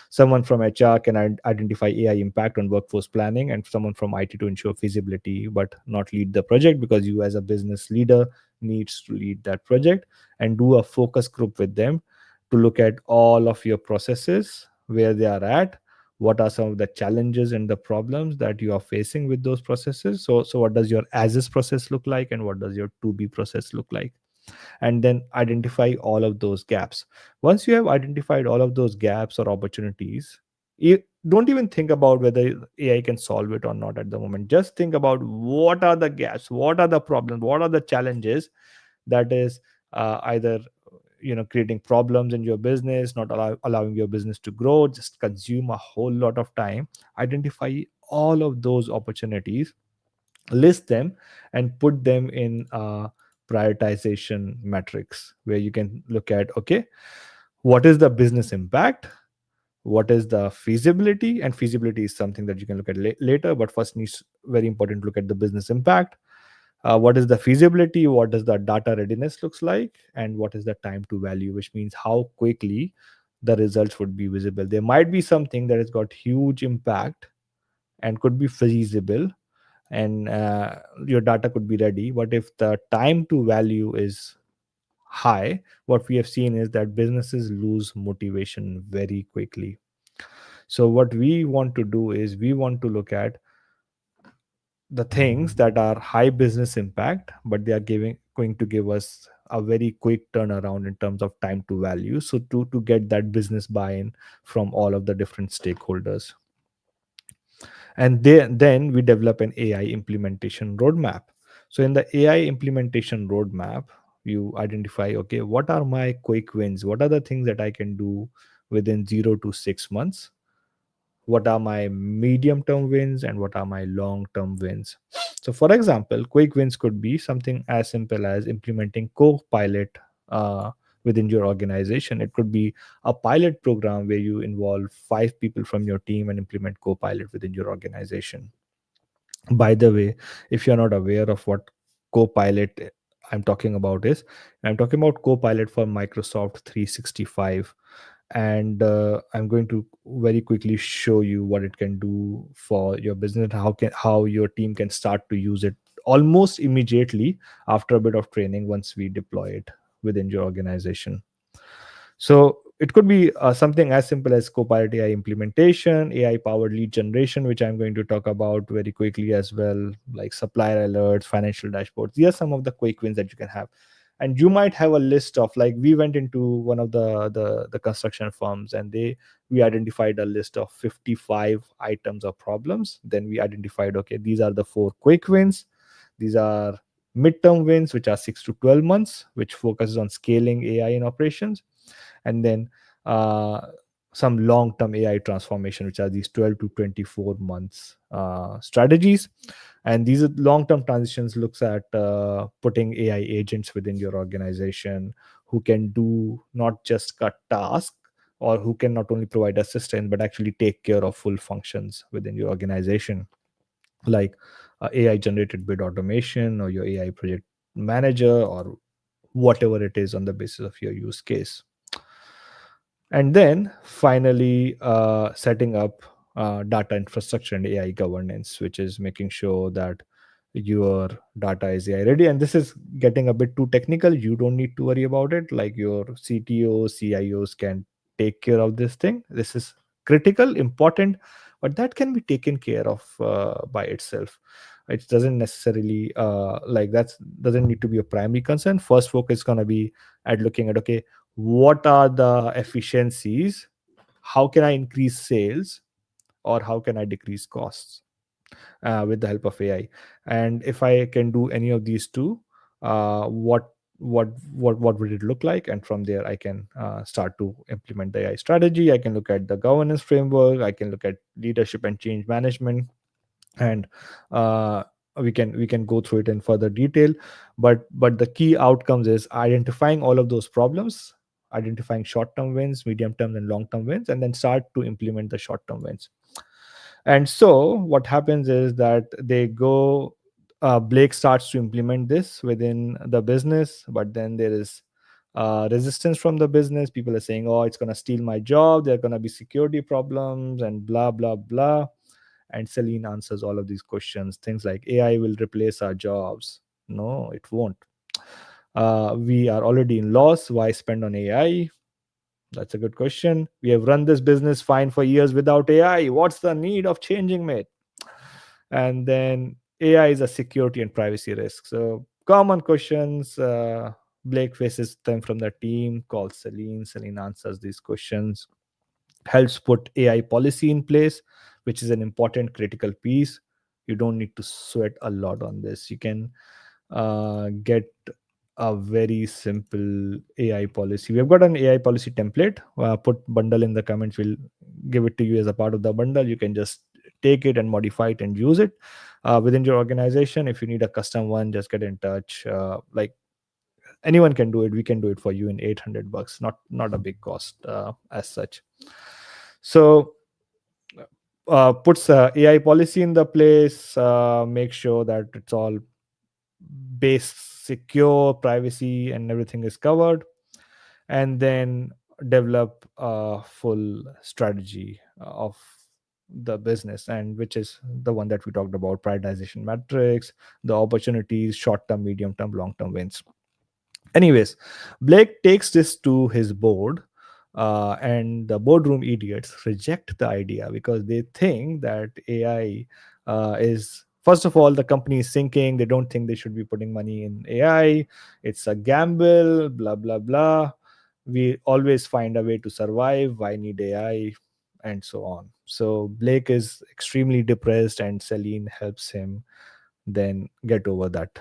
someone from HR can identify AI impact on workforce planning, and someone from IT to ensure feasibility but not lead the project, because you as a business leader needs to lead that project and do a focus group with them to look at all of your processes, where they are at, what are some of the challenges and the problems that you are facing with those processes. So what does your as is process look like and what does your to be process look like, and then identify all of those gaps. Once you have identified all of those gaps or opportunities, you don't even think about whether AI can solve it or not at the moment. Just think about what are the gaps, what are the problems, what are the challenges that is either creating problems in your business, not allowing your business to grow, just consume a whole lot of time. Identify all of those opportunities, list them, and put them in prioritization metrics, where you can look at, okay, what is the business impact, what is the feasibility, and feasibility is something that you can look at later, but first needs very important to look at the business impact. What is the feasibility, what does the data readiness looks like, and what is the time to value, which means how quickly the results would be visible. There might be something that has got huge impact and could be feasible, and your data could be ready, but if the time to value is high, what we have seen is that businesses lose motivation very quickly. So what we want to do is we want to look at the things that are high business impact, but they are giving going to give us a very quick turnaround in terms of time to value, so to get that business buy-in from all of the different stakeholders. And then we develop an AI implementation roadmap. So in the AI implementation roadmap, you identify, okay, what are my quick wins, what are the things that I can do within 0 to 6 months, what are my medium term wins, and what are my long term wins. So for example, quick wins could be something as simple as implementing co-pilot within your organization. It could be a pilot program where you involve 5 people from your team and implement co-pilot within your organization. By the way, if you're not aware of what Copilot I'm talking about is, I'm talking about Copilot for Microsoft 365, and I'm going to very quickly show you what it can do for your business, how your team can start to use it almost immediately after a bit of training once we deploy it within your organization. So it could be something as simple as Copilot AI implementation, AI powered lead generation, which I'm going to talk about very quickly as well, like supplier alerts, financial dashboards. These are some of the quick wins that you can have. And you might have a list of, like, we went into one of the construction firms, and we identified a list of 55 items or problems. Then we identified, okay, these are the 4 quick wins. These are midterm wins, which are 6 to 12 months, which focuses on scaling AI in operations, and then uh, some long-term AI transformation, which are these 12 to 24 months strategies. And these long-term transitions looks at putting AI agents within your organization who can do not just cut tasks, or who can not only provide assistance but actually take care of full functions within your organization, like AI generated bid automation or your AI project manager, or whatever it is on the basis of your use case. And then finally, setting up data infrastructure and AI governance, which is making sure that your data is AI ready. And this is getting a bit too technical. You don't need to worry about it. Like, your CTOs, CIOs can take care of this thing. This is critical, important, but that can be taken care of by itself. It doesn't necessarily that doesn't need to be a primary concern. First focus is going to be at looking at, okay, what are the efficiencies, how can I increase sales, or how can I decrease costs with the help of AI. And if I can do any of these two, what would it look like? And from there I can start to implement the AI strategy. I can look at the governance framework, I can look at leadership and change management, and uh, we can go through it in further detail. But the key outcomes is identifying all of those problems, identifying short term wins, medium term and long term wins, and then start to implement the short term wins. And so what happens is that they go Blake starts to implement this within the business, but then there is resistance from the business. People are saying, oh, it's going to steal my job, there are going to be security problems and blah blah blah. And Celine answers all of these questions, things like AI will replace our jobs. No, it won't. We are already in loss, why spend on AI? That's a good question. We have run this business fine for years without AI. What's the need of changing, mate? And then AI is a security and privacy risk. So common questions. Blake faces them from the team, calls Celine. Celine answers these questions, helps put AI policy in place, which is an important critical piece. You don't need to sweat a lot on this. You can get a very simple AI policy. We have got an AI policy template. Put bundle in the comments. We'll give it to you as a part of the bundle. You can just take it and modify it and use it within your organization. If you need a custom one, just get in touch. Like anyone can do it. We can do it for you in 800 bucks. Not a big cost as such. So puts AI policy in the place. Make sure that it's all base secure, privacy and everything is covered, and then develop a full strategy of the business, and which is the one that we talked about: prioritization metrics, the opportunities, short term, medium term, long term wins. Anyways, Blake takes this to his board, and the boardroom idiots reject the idea because they think that AI is, first of all, the company is sinking. They don't think they should be putting money in AI. It's a gamble, blah, blah, blah. We always find a way to survive. Why need AI? And so on. So Blake is extremely depressed, and Celine helps him then get over that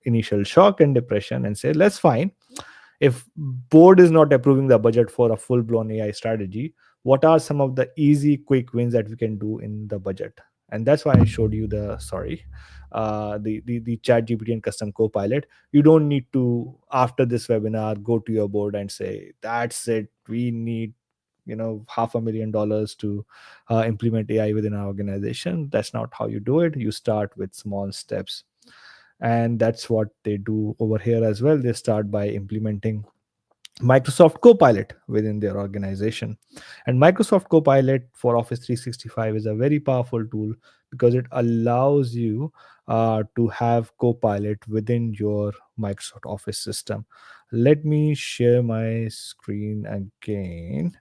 initial shock and depression and say, let's fine. If board is not approving the budget for a full blown AI strategy, what are some of the easy quick wins that we can do in the budget? And that's why I showed you the, sorry, the chat GPT and custom copilot. You don't need to, after this webinar, go to your board and say, that's it, we need $500,000 to implement AI within our organization. That's not how you do it. You start with small steps, and that's what they do over here as well. They start by implementing Microsoft Copilot within their organization. And Microsoft Copilot for Office 365 is a very powerful tool because it allows you to have Copilot within your Microsoft Office system. Let me share my screen again.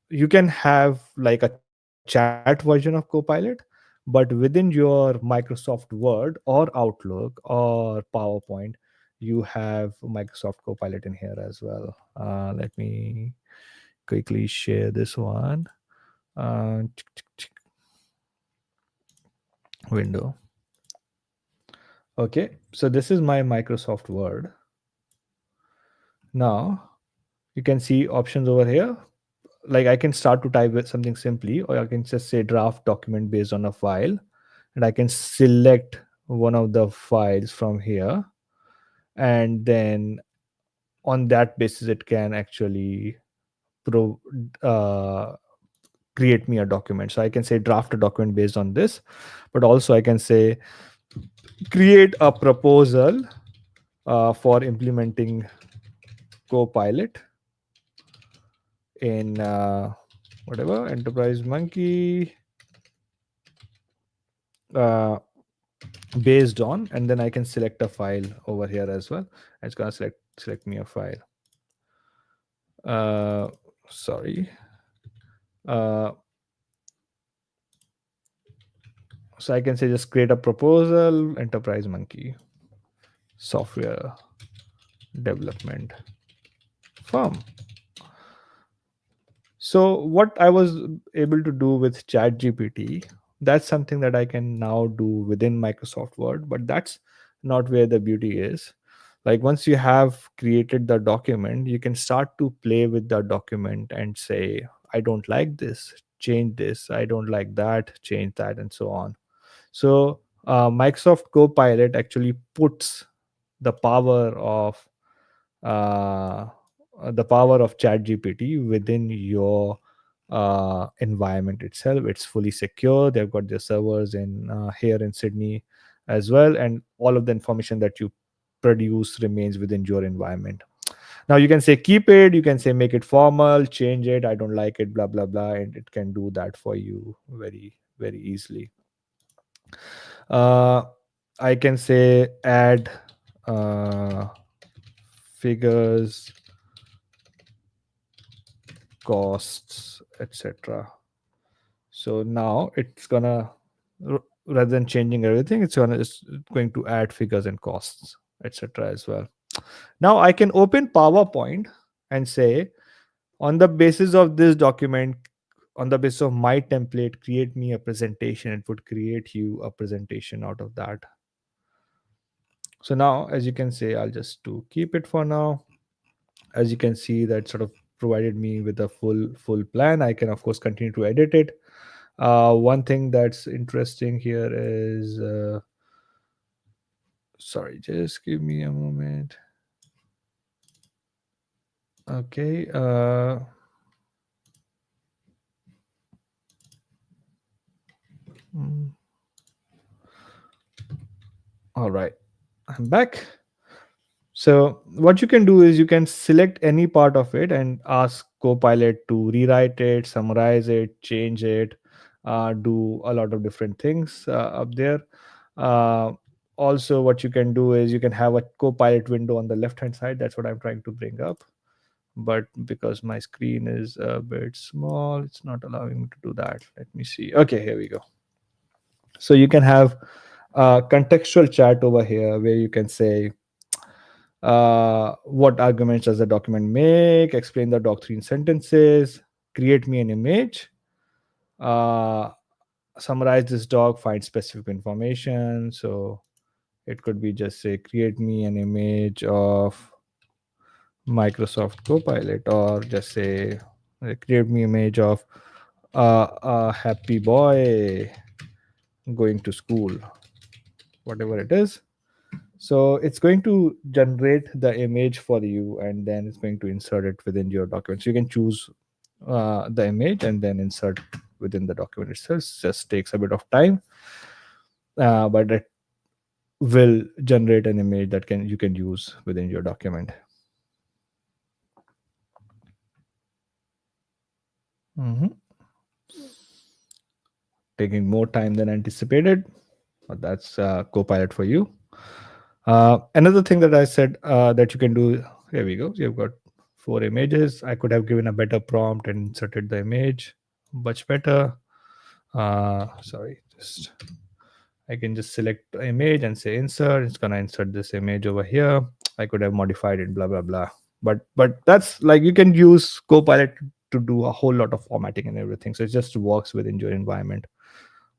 You can have like a chat version of Copilot, but within your Microsoft Word or Outlook or PowerPoint, you have Microsoft Copilot in here as well. Let me quickly share this one. uh, Window. Okay, so this is my Microsoft Word. Now you can see options over here. Like I can start to type with something simply, or I can just say draft document based on a file, and I can select one of the files from here, and then on that basis it can actually pro uh, create me a document. So I can say draft a document based on this, but also I can say create a proposal for implementing Copilot in whatever enterprise monkey, uh, based on, and then I can select a file over here as well. It's gonna select me a file. uh Sorry. uh so I can say just create a proposal, enterprise monkey, software development firm. So what I was able to do with chat GPT, that's something that I can now do within Microsoft Word, but that's not where the beauty is. Like once you have created the document, you can start to play with the document and say, I don't like this, change this, I don't like that, change that, and so on. So Microsoft Copilot actually puts the power of uh, the power of chat GPT within your environment itself. It's fully secure. They've got their servers in here in Sydney as well, and all of the information that you produce remains within your environment. Now you can say keep it, you can say make it formal, change it, I don't like it, blah blah blah, and it can do that for you very very easily. uh, I can say add uh, figures, costs, etc. So now it's gonna, rather than changing everything, it's going to add figures and costs, etc. as well. Now I can open PowerPoint and say, on the basis of this document, on the basis of my template, create me a presentation. It would create you a presentation out of that. So now, as you can say, I'll just to keep it for now. As you can see, that sort of provided me with a full plan. I can of course continue to edit it. One thing that's interesting here is, sorry, just give me a moment. Okay. Mm, all right, I'm back. So what you can do is you can select any part of it and ask Copilot to rewrite it, summarize it, change it, do a lot of different things up there. Uh, Also, what you can do is you can have a Copilot window on the left hand side. That's what I'm trying to bring up. But because my screen is a bit small, it's not allowing me to do that. Let me see. Okay, here we go. So you can have a contextual chat over here where you can say, what arguments does the document make, explain the doctrine sentences, create me an image, uh, summarize this doc, find specific information. So it could be just say create me an image of Microsoft Copilot, or just say create me image of a happy boy going to school, whatever it is. So it's going to generate the image for you, and then it's going to insert it within your document. So you can choose the image and then insert within the document itself. It just takes a bit of time, but it will generate an image that can you can use within your document. Mhm. Taking more time than anticipated, but that's Copilot for you. Another thing that I said that you can do, here we go. You've got four images. I could have given a better prompt and inserted the image much better. Sorry, just I can just select the image and say insert. It's gonna insert this image over here. I could have modified it, blah blah blah. But that's like you can use Copilot to do a whole lot of formatting and everything. So it just works within your environment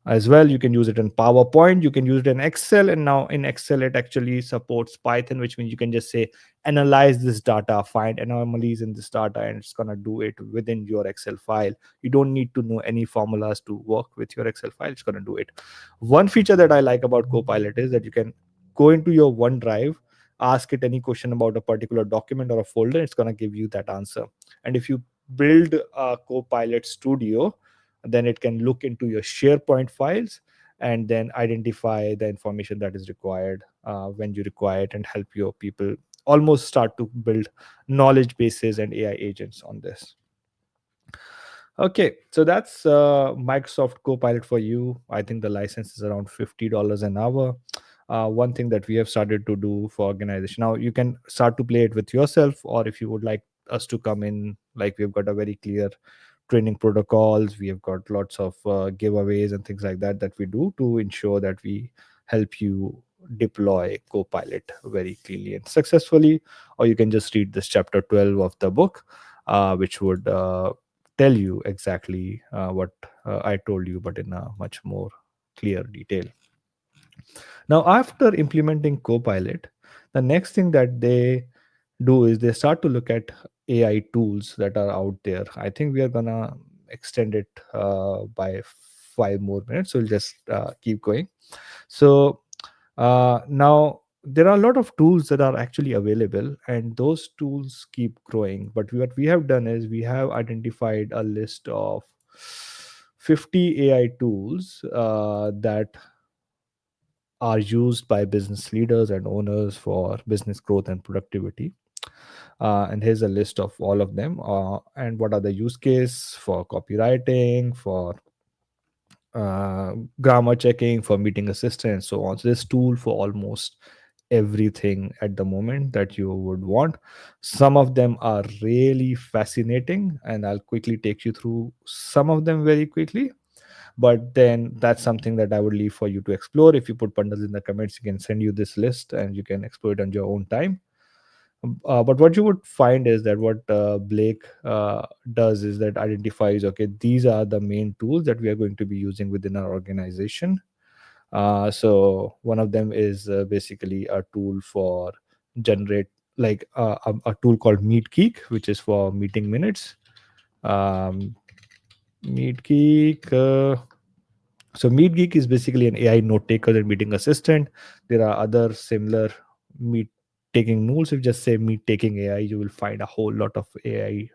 as well. You can use it in PowerPoint, you can use it in Excel, and now in Excel it actually supports Python, which means you can just say analyze this data, find anomalies in this data, and it's going to do it within your Excel file. You don't need to know any formulas to work with your Excel file. It's going to do it. One feature that I like about Copilot is that you can go into your OneDrive, ask it any question about a particular document or a folder, it's going to give you that answer. And if you build a Copilot Studio, then it can look into your SharePoint files and then identify the information that is required when you require it, and help your people almost start to build knowledge bases and AI agents on this. Okay, so that's Microsoft Copilot for you. I think the license is around $50 an hour. One thing that we have started to do for organization, now you can start to play it with yourself, or if you would like us to come in, like we've got a very clear training protocols, we have got lots of giveaways and things like that that we do to ensure that we help you deploy Copilot very cleanly and successfully. Or you can just read this chapter 12 of the book, which would tell you exactly what I told you, but in a much more clear detail. Now, after implementing Copilot, the next thing that they do is they start to look at AI tools that are out there. I think we are gonna extend it by 5 more minutes, so we'll just keep going. So now there are a lot of tools that are actually available, and those tools keep growing. But what we have done is we have identified a list of 50 AI tools that are used by business leaders and owners for business growth and productivity. And here's a list of all of them, and what are the use case for copywriting, for grammar checking, for meeting assistant, and so on. So this tool for almost everything at the moment that you would want. Some of them are really fascinating, and I'll quickly take you through some of them very quickly. But then that's something that I would leave for you to explore. If you put bundles in the comments, you can send you this list and you can explore it on your own time. But what you would find is that what Blake does is that identifies, okay, these are the main tools that we are going to be using within our organization. So one of them is basically a tool for generate, like a tool called MeetGeek, which is for meeting minutes. Um, MeetGeek. So MeetGeek is basically an AI note taker and meeting assistant. There are other similar meet taking tools. If you just say meet taking AI, you will find a whole lot of AI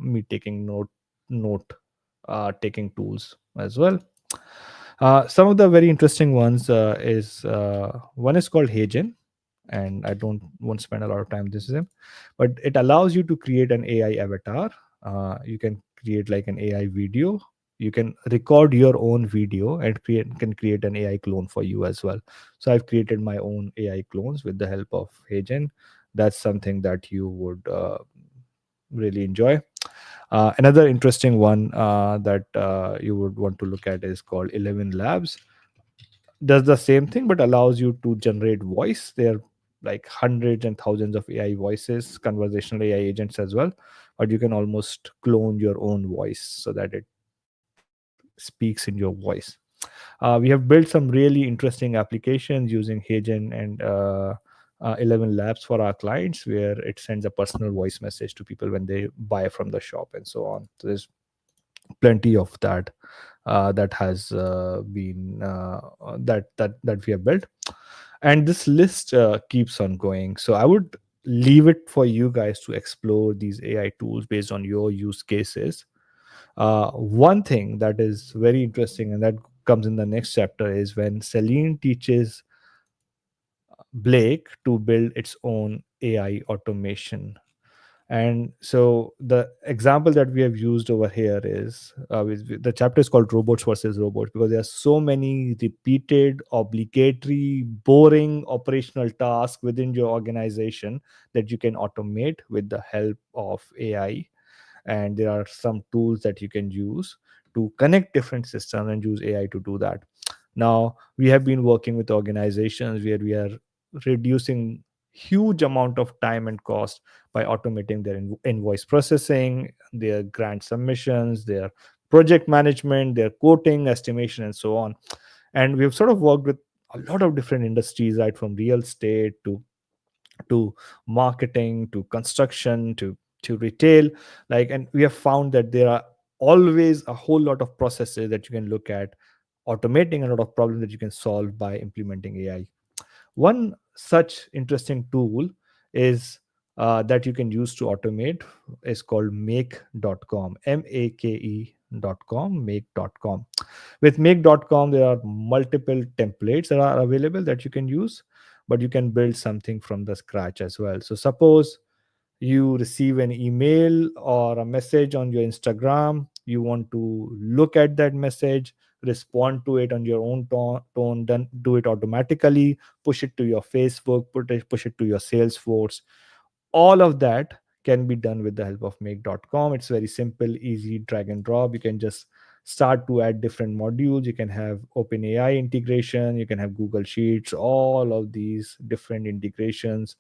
meet taking note taking tools as well. Some of the very interesting ones is one is called Hagen, and I don't want to spend a lot of time with this, but it allows you to create an AI avatar. You can create like an AI video. You can record your own video and create an AI clone for you as well. So I've created my own AI clones with the help of Hagen. That's something that you would really enjoy. Another interesting one that you would want to look at is called 11 Labs. Does the same thing but allows you to generate voice. There are like hundreds and thousands of AI voices, conversational AI agents as well, but you can almost clone your own voice so that it speaks in your voice. We have built some really interesting applications using Hagen and 11 Labs for our clients, where it sends a personal voice message to people when they buy from the shop and so on. So there's plenty of that that has been that we have built, and this list keeps on going. So I would leave it for you guys to explore these AI tools based on your use cases. One thing that is very interesting and that comes in the next chapter is when Celine teaches Blake to build its own AI automation. And so the example that we have used over here is the chapter is called Robots versus Robots, because there are so many repeated, obligatory, boring operational tasks within your organization that you can automate with the help of AI. And there are some tools that you can use to connect different systems and use AI to do that. Now we have been working with organizations where we are reducing huge amount of time and cost by automating their invoice processing, their grant submissions, their project management, their quoting, estimation, and so on. And we've sort of worked with a lot of different industries, right, from real estate to marketing to construction to retail. Like, and we have found that there are always a whole lot of processes that you can look at automating, a lot of problems that you can solve by implementing AI. One such interesting tool is that you can use to automate is called make.com, make.com, make.com. With make.com, there are multiple templates that are available that you can use, but you can build something from the scratch as well. So suppose you receive an email or a message on your Instagram, you want to look at that message, respond to it on your own tone, then do it automatically, push it to your Facebook, push it to your Salesforce. All of that can be done with the help of make.com. It's very simple, easy, drag and drop. You can just start to add different modules. You can have OpenAI integration, you can have Google Sheets, all of these different integrations,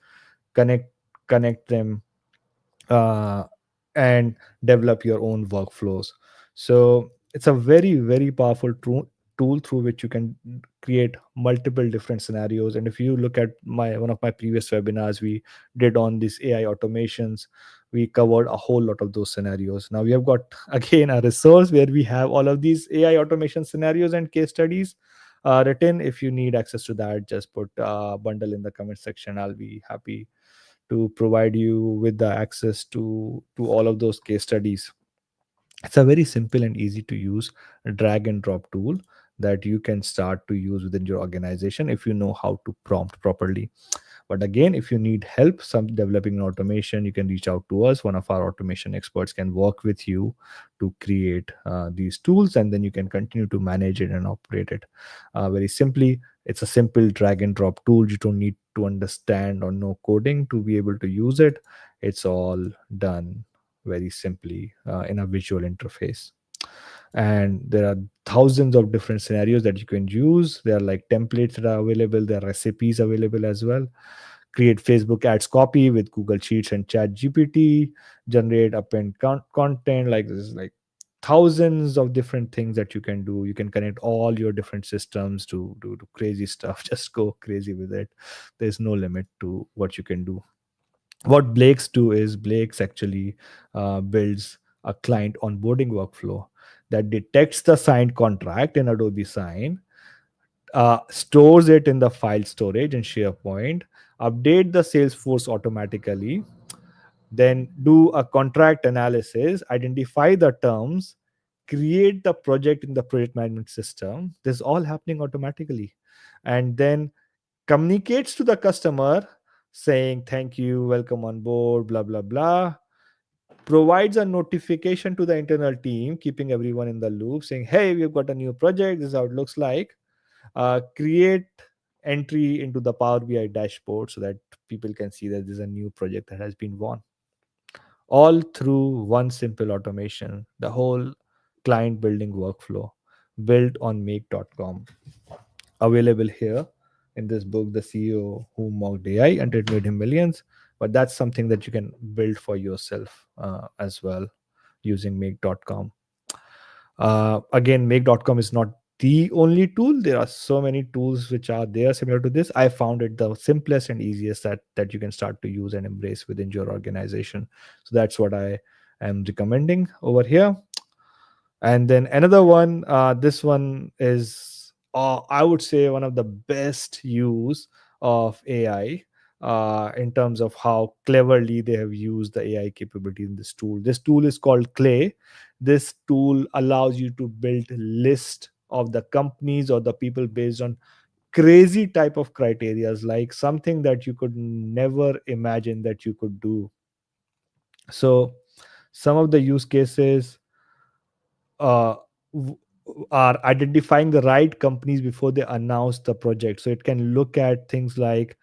connect them, uh, and develop your own workflows. So it's a very, very powerful tool through which you can create multiple different scenarios. And if you look at my one of my previous webinars we did on these AI automations, we covered a whole lot of those scenarios. Now we have got again a resource where we have all of these AI automation scenarios and case studies. written. If you need access to that, just put bundle in the comment section. I'll be happy to provide you with the access to all of those case studies. It's a very simple and easy to use drag and drop tool that you can start to use within your organization if you know how to prompt properly. But again, if you need help some developing an automation, you can reach out to us. One of our automation experts can work with you to create these tools, and then you can continue to manage it and operate it very simply. It's a simple drag and drop tool. You don't need to understand or know coding to be able to use it. It's all done very simply in a visual interface. And there are thousands of different scenarios that you can use. There are like templates that are available, there are recipes available as well. Create Facebook ads copy with Google Sheets and Chat GPT. Generate append content. Like this is like thousands of different things that you can do. You can connect all your different systems to do crazy stuff. Just go crazy with it. There's no limit to what you can do. What Blake's do is Blake's actually builds a client onboarding workflow that detects the signed contract in Adobe Sign, stores it in the file storage in SharePoint, update the Salesforce automatically, then do a contract analysis, identify the terms, create the project in the project management system. This is all happening automatically. And then communicates to the customer saying, thank you, welcome on board, blah, blah, blah. Provides a notification to the internal team, keeping everyone in the loop, saying, hey, we've got a new project. This is how it looks like. Create entry into the Power BI dashboard so that people can see that there's a new project that has been won. All through one simple automation, the whole client building workflow built on make.com. Available here in this book, The CEO Who Mocked AI and It Made Him Millions. But that's something that you can build for yourself as well using make.com. Again, make.com is not the only tool. There are so many tools which are there similar to this. I found it the simplest and easiest that you can start to use and embrace within your organization. So that's what I am recommending over here. And then another one, this one is, I would say, one of the best use of AI in terms of how cleverly they have used the AI capability in this tool. This tool is called Clay. This tool allows you to build list of the companies or the people based on crazy type of criterias, like something that you could never imagine that you could do. So some of the use cases uh, w- are identifying the right companies before they announce the project. So it can look at things like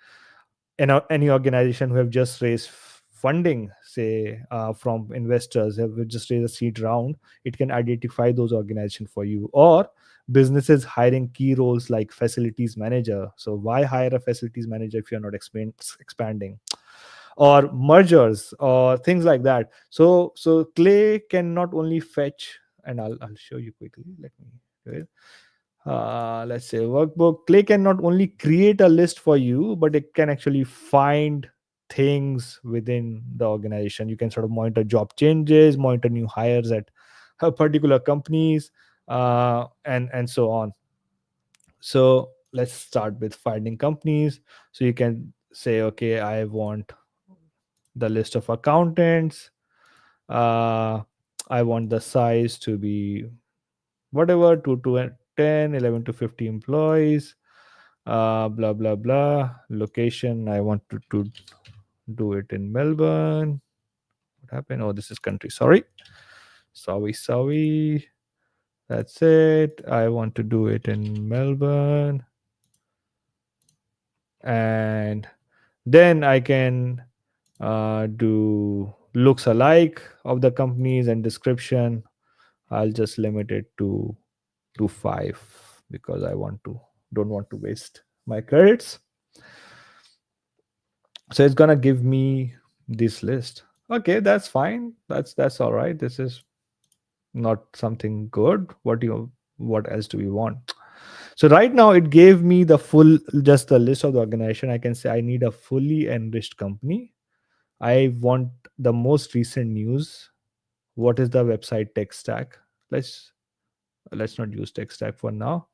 any organization who have just raised funding, say from investors, have just raised a seed round. It can identify those organizations for you. Or businesses hiring key roles like facilities manager. So why hire a facilities manager if you're not expanding? Or mergers or things like that. So Clay can not only fetch, and I'll show you quickly. Let me do it. Let's say workbook. Clay can not only create a list for you, but it can actually find things within the organization. You can sort of monitor job changes, monitor new hires at particular companies, and so on. So let's start with finding companies. So you can say, okay, I want the list of accountants. uh, I want the size to be whatever, 2 to 10, 11 to 50 employees, blah blah blah. Location, I want to do it in Melbourne. What happened? Oh, this is country, sorry. That's it. I want to do it in Melbourne. And then I can do looks alike of the companies and description. I'll just limit it to 5 because I don't want to waste my credits. So it's gonna give me this list. Okay, that's fine. That's all right. This is not something good. What else do we want? So right now it gave me the full, just the list of the organization. I can say I need a fully enriched company. I want the most recent news. What is the website tech stack? Let's let's not use tech stack for now.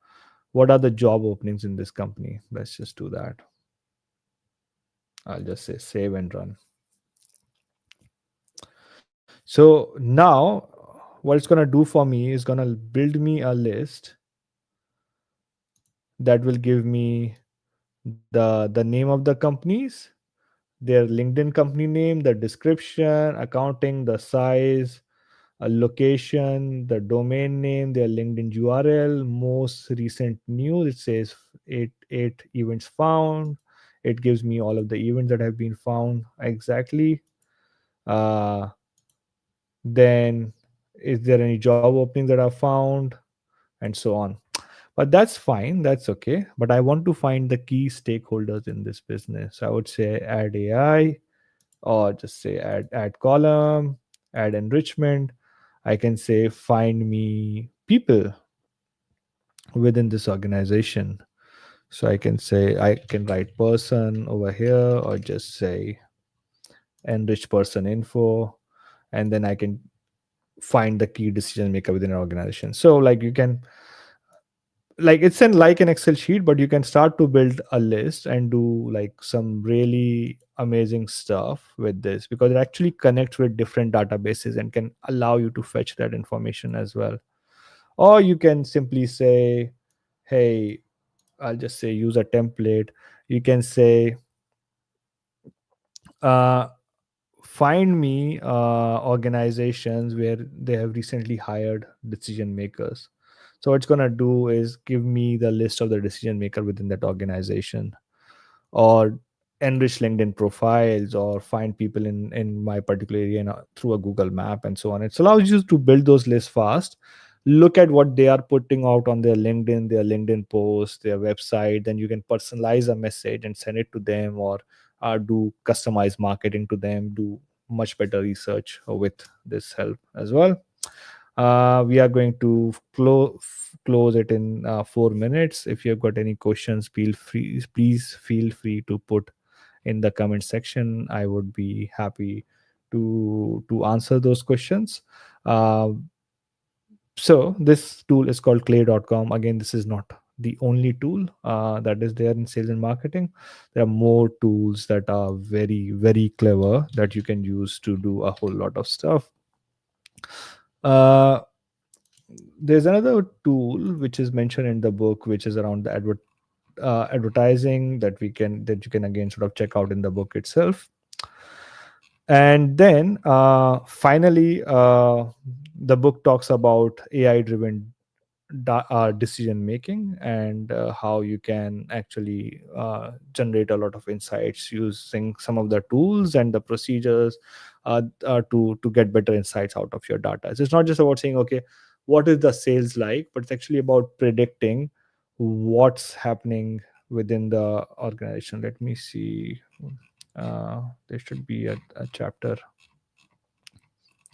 what are the job openings in this company. Let's just do that. I'll just say save and run. So now what it's going to do for me is going to build me a list that will give me the name of the companies, their LinkedIn company name, the description, accounting, the size, a location, the domain name, their LinkedIn URL, most recent news. It says eight events found. It gives me all of the events that have been found exactly. Uh, then is there any job openings that are found, and so on. But that's fine, that's okay. But I want to find the key stakeholders in this business. I would say add AI, or just say add column, add enrichment. I can say find me people within this organization. So I can say I can write person over here, or just say enrich person info, and then I can find the key decision maker within an organization. So like you can, like it's in like an Excel sheet, but you can start to build a list and do like some really amazing stuff with this, because it actually connects with different databases and can allow you to fetch that information as well. Or you can simply say, hey, I'll just say use a template. You can say, uh, find me organizations where they have recently hired decision makers. So what it's going to do is give me the list of the decision maker within that organization, or enrich LinkedIn profiles, or find people in my particular area through a Google map, and so on. It allows you to build those lists fast. Look at what they are putting out on their LinkedIn posts, their website. Then you can personalize a message and send it to them, or do customized marketing to them. Do much better research with this help as well. We are going to close it in 4 minutes. If you've got any questions, please feel free to put in the comment section. I would be happy to answer those questions. Uh, so this tool is called clay.com. Again, this is not the only tool that is there in sales and marketing. There are more tools that are very, very clever that you can use to do a whole lot of stuff. Uh, there's another tool which is mentioned in the book, which is around the advertising, that you can again sort of check out in the book itself. And then finally, the book talks about AI driven decision making, and how you can actually generate a lot of insights using some of the tools and the procedures to get better insights out of your data. So it's not just about saying, okay, what is the sales like, but it's actually about predicting what's happening within the organization. Let me see. There should be a chapter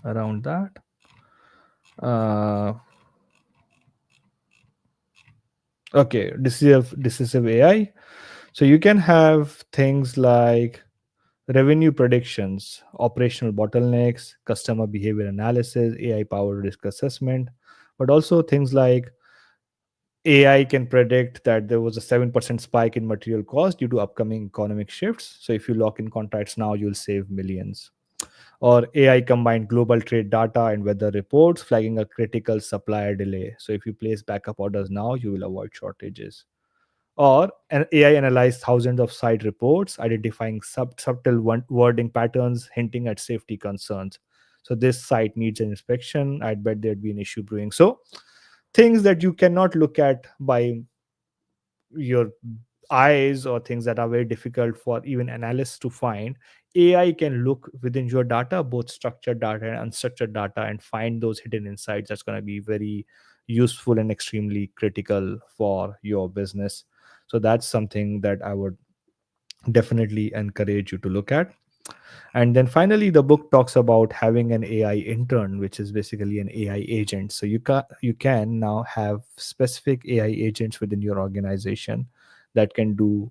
around that. uh, okay, decisive AI. So you can have things like revenue predictions, operational bottlenecks, customer behavior analysis, AI powered risk assessment, but also things like AI can predict that there was a 7% spike in material cost due to upcoming economic shifts. So if you lock in contracts now, you'll save millions. Or AI combined global trade data and weather reports, flagging a critical supplier delay. So if you place backup orders now, you will avoid shortages. Or an AI analyzed thousands of site reports, identifying subtle wording patterns hinting at safety concerns. So this site needs an inspection. I'd bet there'd be an issue brewing. So things that you cannot look at by your eyes, or things that are very difficult for even analysts to find, AI can look within your data, both structured data and unstructured data, and find those hidden insights. That's going to be very useful and extremely critical for your business. So that's something that I would definitely encourage you to look at. And then finally, the book talks about having an AI intern, which is basically an AI agent. So you can now have specific AI agents within your organization that can do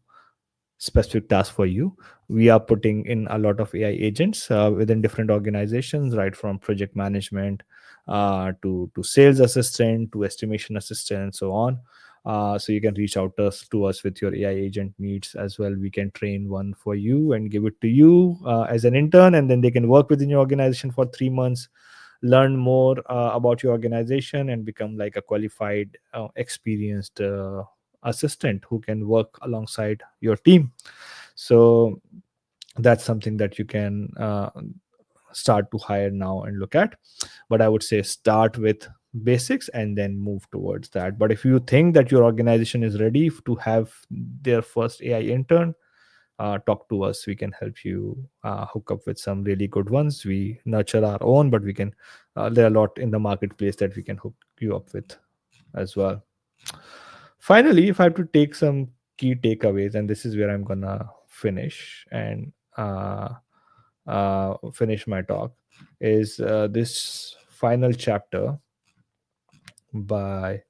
specific tasks for you. We are putting in a lot of AI agents within different organizations, right from project management to sales assistant to estimation assistant and so on. So you can reach out to us with your AI agent needs as well. We can train one for you and give it to you as an intern, and then they can work within your organization for 3 months, learn more about your organization, and become like a qualified, experienced assistant who can work alongside your team. So that's something that you can start to hire now and look at. But I would say start with basics and then move towards that. But if you think that your organization is ready to have their first AI intern, talk to us. We can help you hook up with some really good ones. We nurture our own, but we can, there are a lot in the marketplace that we can hook you up with as well. Finally, if I have to take some key takeaways, and this is where I'm gonna finish and finish my talk, is this final chapter by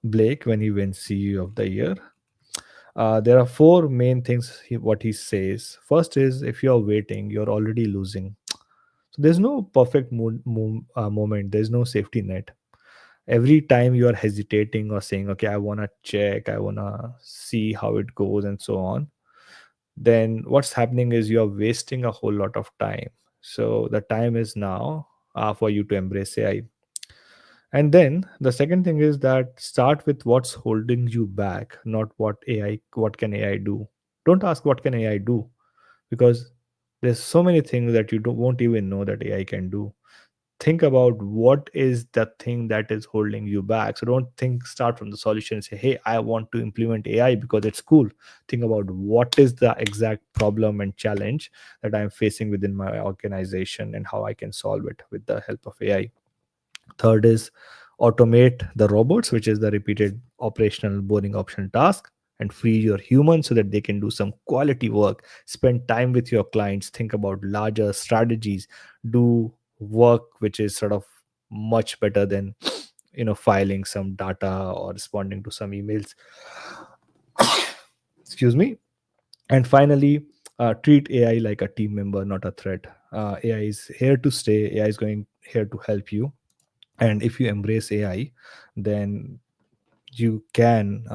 Blake when he wins CEO of the Year. There are four main things what he says. First is, if you're waiting, you're already losing. So there's no perfect moment. There's no safety net. Every time you are hesitating or saying, okay, I want to check, I want to see how it goes and so on, then what's happening is you're wasting a whole lot of time. So the time is now for you to embrace AI. And then the second thing is that start with what's holding you back, not what can AI do. Don't ask what can AI do, because there's so many things that you won't even know that AI can do. Think about what is the thing that is holding you back. So don't think, start from the solution and say, hey, I want to implement AI because it's cool. Think about what is the exact problem and challenge that I'm facing within my organization and how I can solve it with the help of AI. Third is automate the robots, which is the repeated operational boring optional task, and free your humans so that they can do some quality work. Spend time with your clients, think about larger strategies, do work which is sort of much better than filing some data or responding to some emails. Excuse me. And finally, treat AI like a team member, not a threat. AI is here to stay. AI is going here to help you, and if you embrace AI, then you can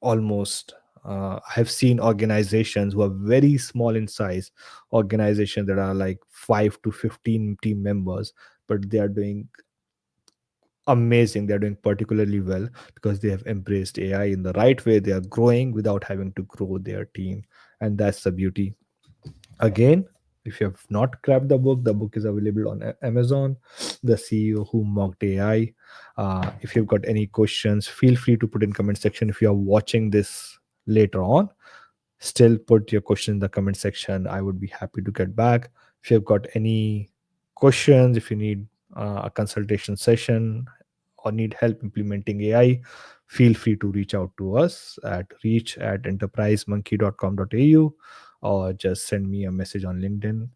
almost I have seen organizations who are very small in size, organizations that are like 5 to 15 team members, but they are doing amazing. They're doing particularly well because they have embraced AI in the right way. They are growing without having to grow their team, and that's the beauty. Again, if you have not grabbed the book is available on Amazon, The CEO Who Mocked AI. If you've got any questions, feel free to put in comment section. If you are watching this later on, still put your question in the comment section. I would be happy to get back. If you've got any questions, if you need a consultation session or need help implementing AI, feel free to reach out to us at reach@enterprisemonkey.com.au, or just send me a message on LinkedIn.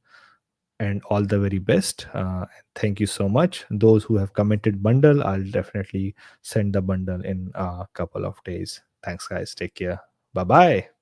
And all the very best. Thank you so much. Those who have commented bundle, I'll definitely send the bundle in a couple of days. Thanks, guys. Take care. Bye bye.